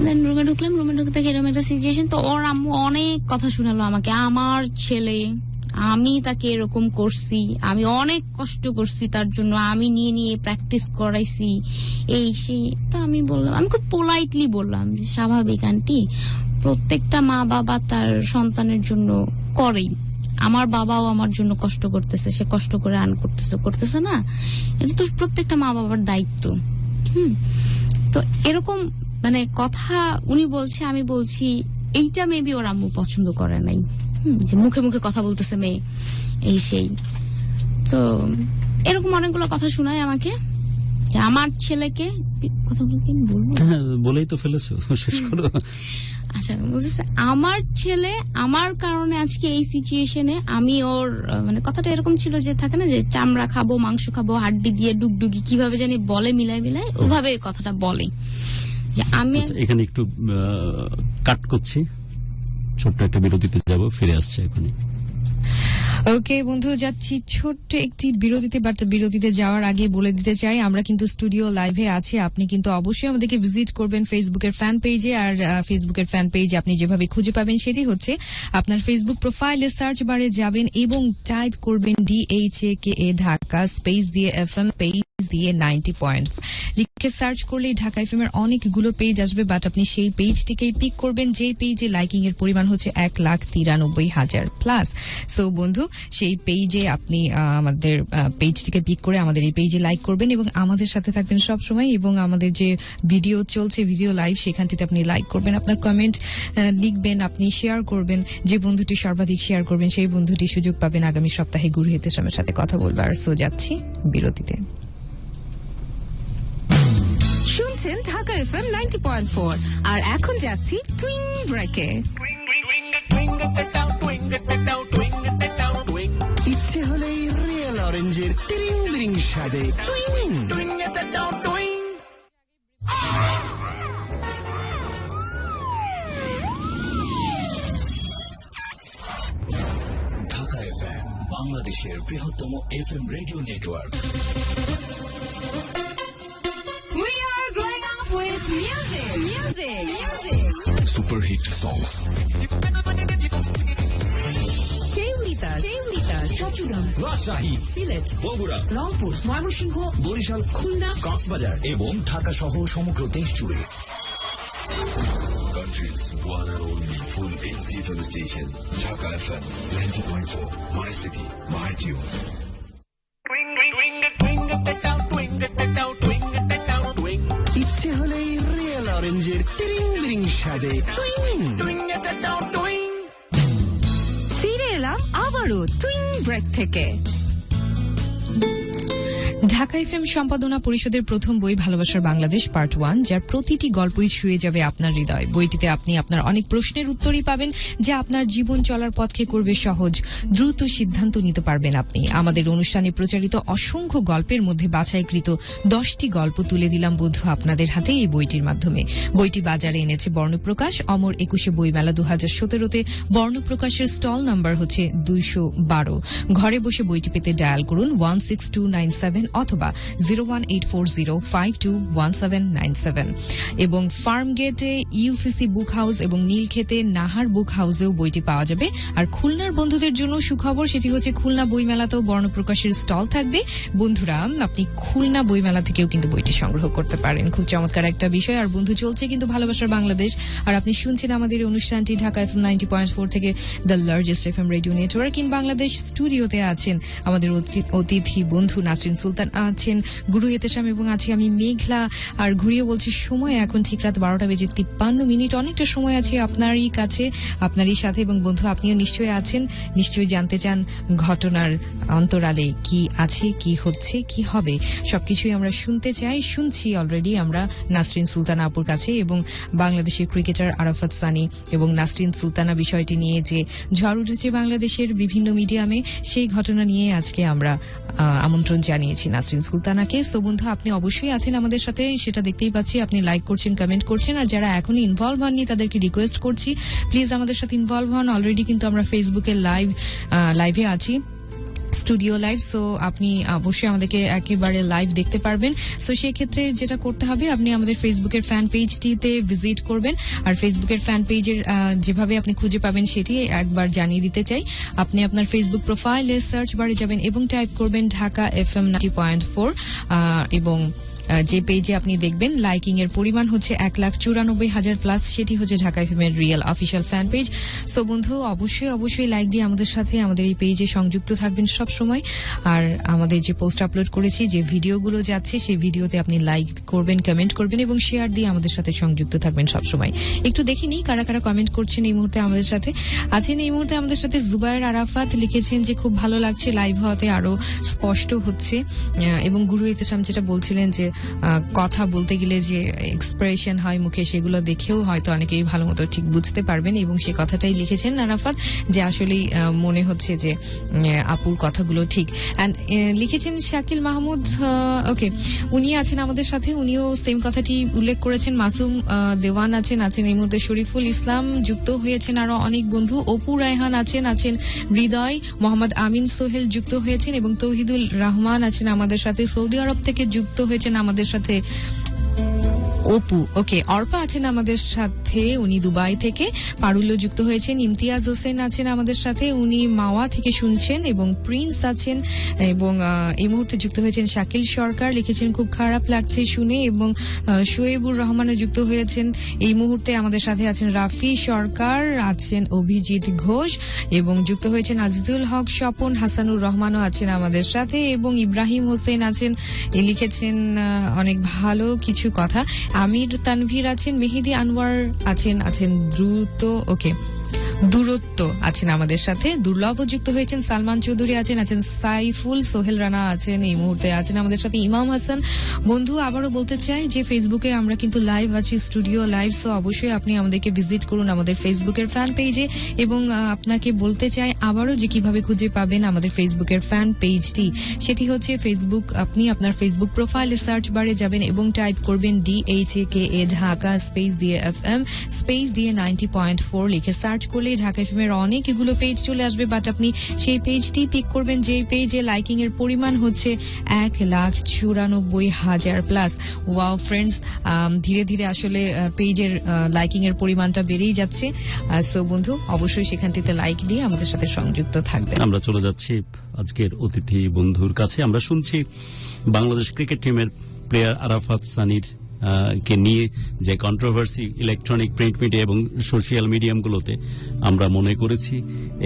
দেন রুমে ঢুকলাম, রুমে ঢুকতে এরকম একটা সিচুয়েশন। তো ওর আম্মু অনেক কথা শোনালো আমাকে, আমার ছেলে, আমি তাকে এরকম করছি, আমি অনেক কষ্ট করছি তার জন্য, আমি নিয়ে প্র্যাকটিস করাইছি, এই সেই। তো আমি বললাম, আমি খুব পোলাইটলি বললাম যে স্বাভাবিক আন্টি, প্রত্যেকটা মা বাবা তার সন্তানের জন্য করেই, আমার বাবাও আমার জন্য কষ্ট করতেছে, সে কষ্ট করে আর্ন করতেছে না, এটা তো প্রত্যেকটা মা বাবার দায়িত্ব। তো এরকম মানে কথা উনি বলছে, আমি বলছি এইটা মেবি ওর আম্মু পছন্দ করে নাই, যে মুখে মুখে কথা বলতেছে মেয়ে, এই সেই। তো এরকম অনেকগুলো কথা শোনায় আমাকে যে আমার ছেলেকে, কথাগুলো কি আমি বলবো? বলেই তো ফেলেছো, শেষ করো। আচ্ছা, বলতেছে আমার ছেলে আমার কারণে আজকে এই সিচুয়েশনে, আমি ওর মানে কথাটা এরকম ছিল যে থাকে না যে চামড়া খাবো, মাংস খাবো, হাড্ডি দিয়ে ডুগডুগি কিভাবে জানি বলে, মিলাই ওভাবে কথাটা বলে যে আমি। এখানে একটু কাট করছি, ছোট্ট একটা বিরতিতে যাব, ফিরে আসছে এখানে। ওকে বন্ধু, যাচ্ছি ছোট্ট একটি বিরতিতে, বাট বিরতিতে যাওয়ার আগে বলে দিতে চাই আমরা কিন্তু স্টুডিও লাইভে আছি। আপনি কিন্তু অবশ্যই আমাদেরকে ভিজিট করবেন ফেসবুকের ফ্যান পেজে, আর ফেসবুকের ফ্যান পেজ আপনি যেভাবে খুঁজে পাবেন সেটি হচ্ছে আপনার ফেসবুক প্রোফাইলে সার্চ বারে যাবেন এবং টাইপ করবেন DHAKA ঢাকা স্পেস দিয়ে FM পেজ দিয়ে 90.4 লিখে সার্চ করলেই ঢাকা এফএম এর অনেকগুলো পেজ আসবে, বাট আপনি সেই পেজটিকেই পিক করবেন যে পেজে লাইকিং এর পরিমাণ হচ্ছে 1,93,000 প্লাস। সো বন্ধু, সেই পেজে আপনি আমাদের পেজটিকে পিক করে আমাদের এই পেজে লাইক করবেন এবং আমাদের সাথে থাকবেন সব সময়, এবং আমাদের যে ভিডিও চলছে, ভিডিও লাইভ, সেখানটিতে আপনি লাইক করবেন, আপনার কমেন্ট লিখবেন, আপনি শেয়ার করবেন। যে বন্ধুটি সর্বাধিক শেয়ার করবেন সেই বন্ধুটি সুযোগ পাবেন আগামী সপ্তাহে গুরু হেতেশামের সাথে কথা বলবার। সো যাচ্ছি বিরতিতে। শুনছেন ঢাকা FM 90.4 আর এখন যাচ্ছি টুইং ব্রেকে। ইচ্ছে হলেই রিয়েল অরেঞ্জের টিরিং বিরিং স্বাদে টুইং। ঢাকা এফএম, বাংলাদেশের বৃহত্তম FM radio network. We are growing up with music. Superhit songs. Stay with us. Chittagong, Rajshahi, Sylhet, Bogura, Rangpur, Mymensingh, Barishal, Khulna, Cox's Bazar এবং ঢাকা সহ সমগ্র দেশ জুড়ে। Country's one and only full HD film station, Dhaka FM 90.4. My city, my tune. ইচ্ছে হলেই রিয়েল অরেঞ্জের টিরিং বিরিং স্বাদে টুইং। ফিরে এলাম আবারও টুইং ব্রেক থেকে। ঢাকা এফএম সম্পাদনা পরিষদের প্রথম বই ভালোবাসার বাংলাদেশ পার্ট 1, যার প্রতিটি গল্পই ছুঁয়ে যাবে আপনার হৃদয়। বইটিতে আপনি আপনার অনেক প্রশ্নের উত্তরই পাবেন, যা আপনার জীবন চলার পথকে করবে সহজ, দ্রুত সিদ্ধান্ত নিতে পারবেন আপনি। আমাদের অনুষ্ঠানে প্রচারিত অসংখ্য গল্পের মধ্যে বাছাইকৃত 10টি গল্প তুলে দিলাম বন্ধু আপনাদের হাতে এই বইটির মাধ্যমে। বইটি বাজারে এনেছে বর্ণপ্রকাশ। অমর 21শে বইমেলা 2017-তে বর্ণপ্রকাশের স্টল নাম্বার হচ্ছে 212। ঘরে বসে বইটি পেতে ডায়াল করুন 16297 অথবা 01840521797 এবং ফার্মগেটে ইউসিসি বুক হাউস এবং নীলক্ষেতে নাহার বুক হাউসেও বইটি পাওয়া যাবে। আর খুলনার বন্ধুদের জন্য সুখবর, সেটি হচ্ছে খুলনা বইমেলাতেও বর্ণপ্রকাশের স্টল থাকবে। বন্ধুরা, আপনি খুলনা বইমেলা থেকেও কিন্তু বইটি সংগ্রহ করতে পারেন। খুব চমৎকার একটা বিষয়। আর বন্ধু, চলছে কিন্তু ভালোবাসার বাংলাদেশ, আর আপনি শুনছেন আমাদের অনুষ্ঠানটি ঢাকা FM 90.4 থেকে, the largest FM radio network in Bangladesh. স্টুডিওতে আছেন আমাদের অতিথি বন্ধু নাসরিন সুলতান। সুলতান আছেন, গুরু এতেশাম এবং আছি আমি মেঘলা। আর ঘুরিয়ে বলছি সময় এখন ঠিক রাত 12:53। অনেকটা সময় আছে আপনারই কাছে, আপনারই সাথে। এবং বন্ধু, আপনিও নিশ্চয়ই আছেন, নিশ্চয়ই জানতে চান ঘটনার অন্তরালে কি আছে, কি হচ্ছে, কি হবে, সবকিছুই আমরা শুনতে চাই। শুনছি অলরেডি আমরা নাসরিন সুলতানা আপুর কাছে, এবং বাংলাদেশের ক্রিকেটার আরাফাত সানি এবং নাসরিন সুলতানা বিষয়টি নিয়ে যে ঝড় উঠেছে বাংলাদেশের বিভিন্ন মিডিয়ামে, সেই ঘটনা নিয়ে আজকে আমরা আমন্ত্রণ জানিয়েছি নাসরিন সুলতানাকে। সো বন্ধু, আপনি অবশ্যই আছেন আমাদের সাথে, সেটা দেখতেই পাচ্ছি। আপনি লাইক করছেন, কমেন্ট করছেন, আর যারা এখনই ইনভলভ হননি তাদেরকে রিকোয়েস্ট করছি প্লিজ আমাদের সাথে ইনভলভ হন। অলরেডি কিন্তু আমরা ফেসবুকে লাইভে আছি, স্টুডিও লাইভ। সো আপনি অবশ্যই আমাদেরকে একেবারে লাইভ দেখতে পারবেন। সো সেই ক্ষেত্রে যেটা করতে হবে, আপনি আমাদের ফেসবুকের ফ্যান পেজটিতে ভিজিট করবেন। আর ফেসবুকের ফ্যান পেজের যেভাবে আপনি খুঁজে পাবেন সেটি একবার জানিয়ে দিতে চাই। আপনি আপনার ফেসবুক প্রোফাইলে সার্চ বারে যাবেন এবং টাইপ করবেন ঢাকা FM 90.4, এবং যে পেজে আপনি দেখবেন লাইকিং এর পরিমাণ হচ্ছে 1,94,000 প্লাস, সেটি হচ্ছে ঢাকা FM এর real official fan page. So বন্ধু, অবশ্যই লাইক দিয়ে আমাদের সাথে, আমাদের এই পেজে সংযুক্ত থাকবেন সব সময়। আর আমাদের যে পোস্ট আপলোড করেছি, যে ভিডিওগুলো যাচ্ছে, সেই ভিডিওতে আপনি লাইক করবেন, কমেন্ট করবেন এবং শেয়ার দিয়ে আমাদের সাথে সংযুক্ত থাকবেন সব সময়। একটু দেখে নিই কারা কারা কমেন্ট করছেন এই মুহূর্তে আমাদের সাথে। আছেন এই মুহূর্তে আমাদের সাথে জুবায়ের আরাফাত, লিখেছেন যে খুব ভালো লাগছে, লাইভ হওয়াতে আরো স্পষ্ট হচ্ছে। এবং গুরু এতেশাম যেটা বলছিলেন যে কথা বলতে গেলে যে এক্সপ্রেশন হয় মুখে, সেগুলো দেখেও হয়তো অনেকেই ভালো মতো ঠিক বুঝতে পারবেন, এবং সে কথাটাই লিখেছেন আরাফাত, যে আসলেই মনে হচ্ছে যে আপুর কথাগুলো ঠিক। অ্যান্ড লিখেছেন শাকিল মাহমুদ, ওকে, উনি আছেন আমাদের সাথে, উনিও সেম কথাটি উল্লেখ করেছেন। মাসুম দেওয়ান আছেন এই মুহূর্তে, শরীফুল ইসলাম যুক্ত হয়েছেন, আরো অনেক বন্ধু, অপু রায়হান আছেন হৃদয়, মোহাম্মদ আমিন সোহেল যুক্ত হয়েছেন, এবং তৌহিদুল রহমান আছেন আমাদের সাথে, সৌদি আরব থেকে যুক্ত হয়েছেন আমাদের সাথে অপু। ওকে, অর্পা আছেন আমাদের সাথে, উনি দুবাই থেকে। পারুল্য যুক্ত হয়েছেন। ইমতিয়াজ হোসেন আছেন আমাদের সাথে, উনি মাওয়া থেকে শুনছেন। এবং প্রিন্স আছেন, এবং এই মুহূর্তে যুক্ত হয়েছেন শাকিল সরকার, লিখেছেন খুব খারাপ লাগছে শুনে। এবং শোয়েবুর রহমানও যুক্ত হয়েছেন এই মুহূর্তে আমাদের সাথে। আছেন রাফি সরকার, আছেন অভিজিৎ ঘোষ, এবং যুক্ত হয়েছেন আজিজুল হক স্বপন, হাসানুর রহমানও আছেন আমাদের সাথে, এবং ইব্রাহিম হোসেন আছেন, লিখেছেন অনেক ভালো কিছু কথা। আমির তানভীর আছেন, মেহেদি আনোয়ার আছেন দূরত্ব আছেন আমাদের সাথে, দুর্লভ যুক্ত হয়েছেন, সালমান চৌধুরী আছেন সাইফুল, সোহেল রানা আছেন এই মুহূর্তে আছেন আমাদের সাথে, ইমাম হাসান। বন্ধু, আবারও বলতে চাই যে ফেসবুকে আমরা কিন্তু লাইভ আছি, স্টুডিও লাইভ। সো অবশ্যই আপনি আমাদেরকে ভিজিট করুন আমাদের ফেসবুকের ফ্যান পেজে। এবং আপনাকে বলতে চাই আবারও যে কিভাবে খুঁজে পাবেন আমাদের ফেসবুকের ফ্যান পেজটি, সেটি হচ্ছে ফেসবুক, আপনি আপনার ফেসবুক প্রোফাইলে সার্চ বারে যাবেন এবং টাইপ করবেন DHAKA ঢাকা স্পেস দিয়ে FM স্পেস দিয়ে 90.4 লিখে সার্চ করলে ঢাকা FM এর অনেকগুলো পেজ চলে আসবে। বাট আপনি সেই পেজটি পিক করবেন যে পেজে লাইকিং এর পরিমাণ হচ্ছে 1,94,000 প্লাস। ওয়াও ফ্রেন্ডস, ধীরে ধীরে আসলে পেজের লাইকিং এর পরিমাণটা বেড়েই যাচ্ছে। সো বন্ধু, অবশ্যই সেখানটিতে লাইক দিয়ে আমাদের সাথে সংযুক্ত থাকবেন। আমরা চলে যাচ্ছি আজকের অতিথি বন্ধুর কাছে। আমরা শুনছি বাংলাদেশ ক্রিকেট টিমের প্লেয়ার আরাফাত সানির কে নিয়ে যে কন্ট্রোভার্সি ইলেকট্রনিক, প্রিন্ট মিডিয়া এবং সোশ্যাল মিডিয়ামগুলোতে, আমরা মনে করেছি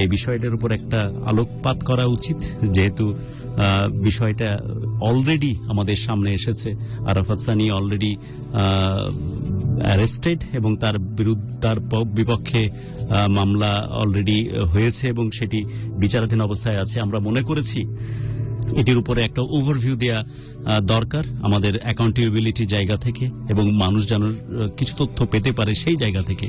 এই বিষয়টার উপর একটা আলোকপাত করা উচিত, যেহেতু বিষয়টা অলরেডি আমাদের সামনে এসেছে। আরাফাত সানি অলরেডি অ্যারেস্টেড এবং তার বিপক্ষে মামলা অলরেডি হয়েছে এবং সেটি বিচারাধীন অবস্থায় আছে। আমরা মনে করেছি এটির উপরে একটা ওভারভিউ দেয়া দরকার আমাদের অ্যাকাউন্টেবিলিটি জায়গা থেকে, এবং মানুষ যেন কিছু তথ্য পেতে পারে সেই জায়গা থেকে।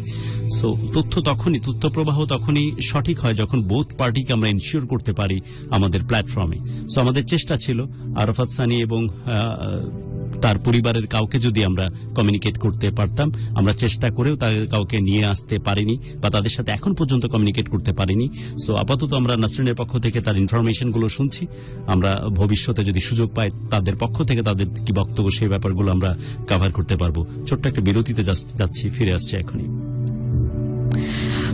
সো তথ্য প্রবাহ তখনই সঠিক হয় যখন বোথ পার্টিকে আমরা ইনশিওর করতে পারি আমাদের প্ল্যাটফর্মে। সো আমাদের চেষ্টা ছিল আরাফাত সানি এবং তার পরিবারের কাউকে যদি আমরা কমিউনিকেট করতে পারতাম। আমরা চেষ্টা করেও তাদের কাউকে নিয়ে আসতে পারিনি বা তাদের সাথে এখন পর্যন্ত কমিউনিকেট করতে পারিনি। সো আপাতত আমরা নাসরিনের পক্ষ থেকে তার ইনফরমেশনগুলো শুনছি। আমরা ভবিষ্যতে যদি সুযোগ পাই তাদের পক্ষ থেকে তাদের কি বক্তব্য সেই ব্যাপারগুলো আমরা কভার করতে পারবো। ছোট্ট একটা বিরতিতে যাচ্ছি, ফিরে আসছি এখনই।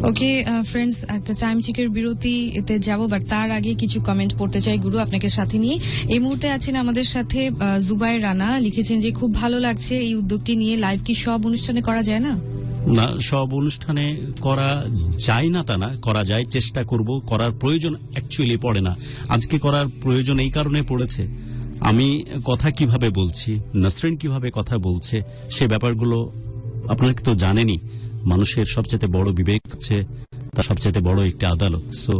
ওকে ফ্রেন্ডস, একটা টাইম চেকের বিরতিতে যাব, বাট তার আগে কিছু কমেন্ট পড়তে চাই গুরু আপনাকে সাথে নিয়ে। এই মুহূর্তে আছেন আমাদের সাথে জুবায়ের রানা, লিখেছেন যে খুব ভালো লাগছে এই উদ্যোগটি নিয়ে। লাইভ কি সব অনুষ্ঠানে করা যায় না? না, সব অনুষ্ঠানে করা যায় না তা না, করা যায়, চেষ্টা করব। করার প্রয়োজন অ্যাকচুয়ালি পড়ে না। আজকে করার প্রয়োজন এই কারণে পড়েছে, আমি কথা কিভাবে বলছি, নাসরিন কিভাবে কথা বলছে, সে ব্যাপারগুলো আপনারা তো জানেনই। মানুষের সবচেয়ে বড় বিবেক হচ্ছে তার সবচেয়ে বড় একটি আদালত। সো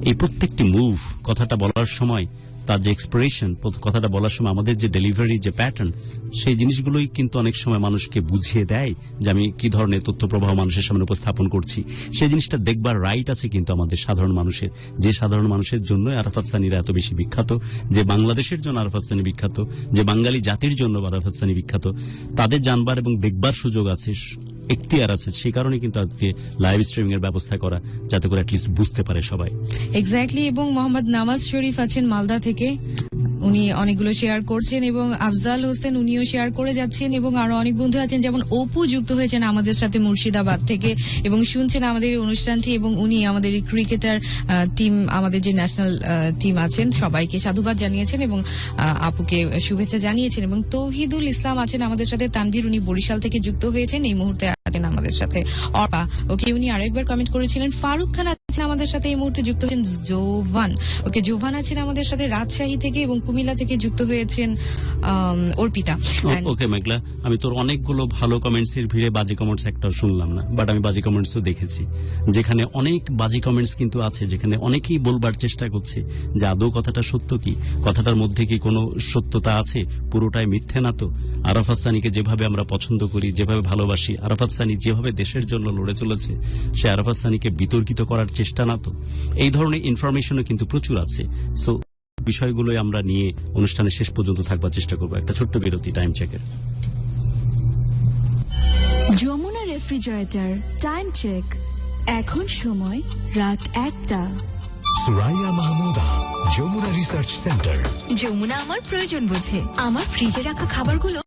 এই প্রত্যেকটি মুভ, কথাটা বলার সময় তার যে এক্সপ্রেশন, কথাটা বলার সময় আমাদের যে ডেলিভারি, যে প্যাটার্ন, সেই জিনিসগুলোই কিন্তু অনেক সময় মানুষকে বুঝিয়ে দেয় যে আমি কি ধরনের তথ্য প্রবাহ মানুষের সামনে উপস্থাপন করছি। সেই জিনিসটা দেখবার রাইট আছে কিন্তু আমাদের সাধারণ মানুষের, যে সাধারণ মানুষের জন্য আরাফাত সানিরা এত বেশি বিখ্যাত, যে বাংলাদেশের জন্য আরাফাত সানি বিখ্যাত, যে বাঙালি জাতির জন্য আরাফাত সানি বিখ্যাত, তাদের জানবার এবং দেখবার সুযোগ আছে, এখতিয়ার আছে। সেই কারণে কিন্তু আজকে লাইভ স্ট্রিমিং এর ব্যবস্থা করা, যাতে করে অ্যাটলিস্ট বুঝতে পারে সবাই। এক্স্যাক্টলি। এবং মোহাম্মদ নামাজ শরীফ আছেন মালদা থেকে, উনি অনেকগুলো শেয়ার করছেন, এবং আফজাল হোসেন উনিও শেয়ার করে যাচ্ছেন, এবং আরো অনেক বন্ধু আছেন, যেমন অপু যুক্ত হয়েছেন আমাদের সাথে মুর্শিদাবাদ থেকে এবং শুনছেন আমাদের এই অনুষ্ঠানটি, এবং উনি আমাদের ক্রিকেটার টিম, আমাদের যে ন্যাশনাল টিম আছেন সবাইকে সাধুবাদ জানিয়েছেন এবং আপুকে শুভেচ্ছা জানিয়েছেন। এবং তৌহিদুল ইসলাম আছেন আমাদের সাথে, তানভীর উনি বরিশাল থেকে যুক্ত হয়েছেন, এই মুহূর্তে আছেন আমাদের সাথে। অর্পা ওকে, উনি আরেকবার কমেন্ট করেছিলেন। ফারুক খান আছেন আমাদের সাথে, এই মুহূর্তে যুক্ত হয়েছেন জোভান। ওকে, জোভান আছেন আমাদের সাথে রাজশাহী থেকে, এবং কুমিল্লা থেকে যুক্ত হয়েছেন অর্পিতা। ওকে মেঘলা, আমি তোর অনেকগুলো ভালো কমেন্টস এর ভিড়ে বাজে কমেন্টস একটাও শুনলাম না, বাট আমি বাজে কমেন্টসও দেখেছি, যেখানে অনেক বাজে কমেন্টস কিন্তু আছে, যেখানে অনেকেই বলবার চেষ্টা করছে যে আদৌ কথাটা সত্য কি, কথাটার মধ্যে কি কোনো সত্যতা আছে, পুরোটাই মিথ্যে না তো। আরাফাত সানিকে যেভাবে আমরা পছন্দ করি, যেভাবে ভালোবাসি, আরাফাত সানি যেভাবে দেশের জন্য লড়ে চলেছে, সে আরাফাত সানিকে বিতর্কিত করার চেষ্টা না তো। এই ধরনের ইনফরমেশনও কিন্তু প্রচুর আছে। সো বিষয়গুলো আমরা নিয়ে অনুষ্ঠানের শেষ পর্যন্ত থাকবার চেষ্টা করবো। একটা ছোট্ট বিরতি, টাইম চেকের। যমুনা রেফ্রিজারেটর টাইম চেক, এখন সময় রাত 1টা। Suraiya Mahmuda, Jamuna research centre. যমুনা আমার প্রয়োজন বোঝে, আমার ফ্রিজে রাখা খাবারগুলো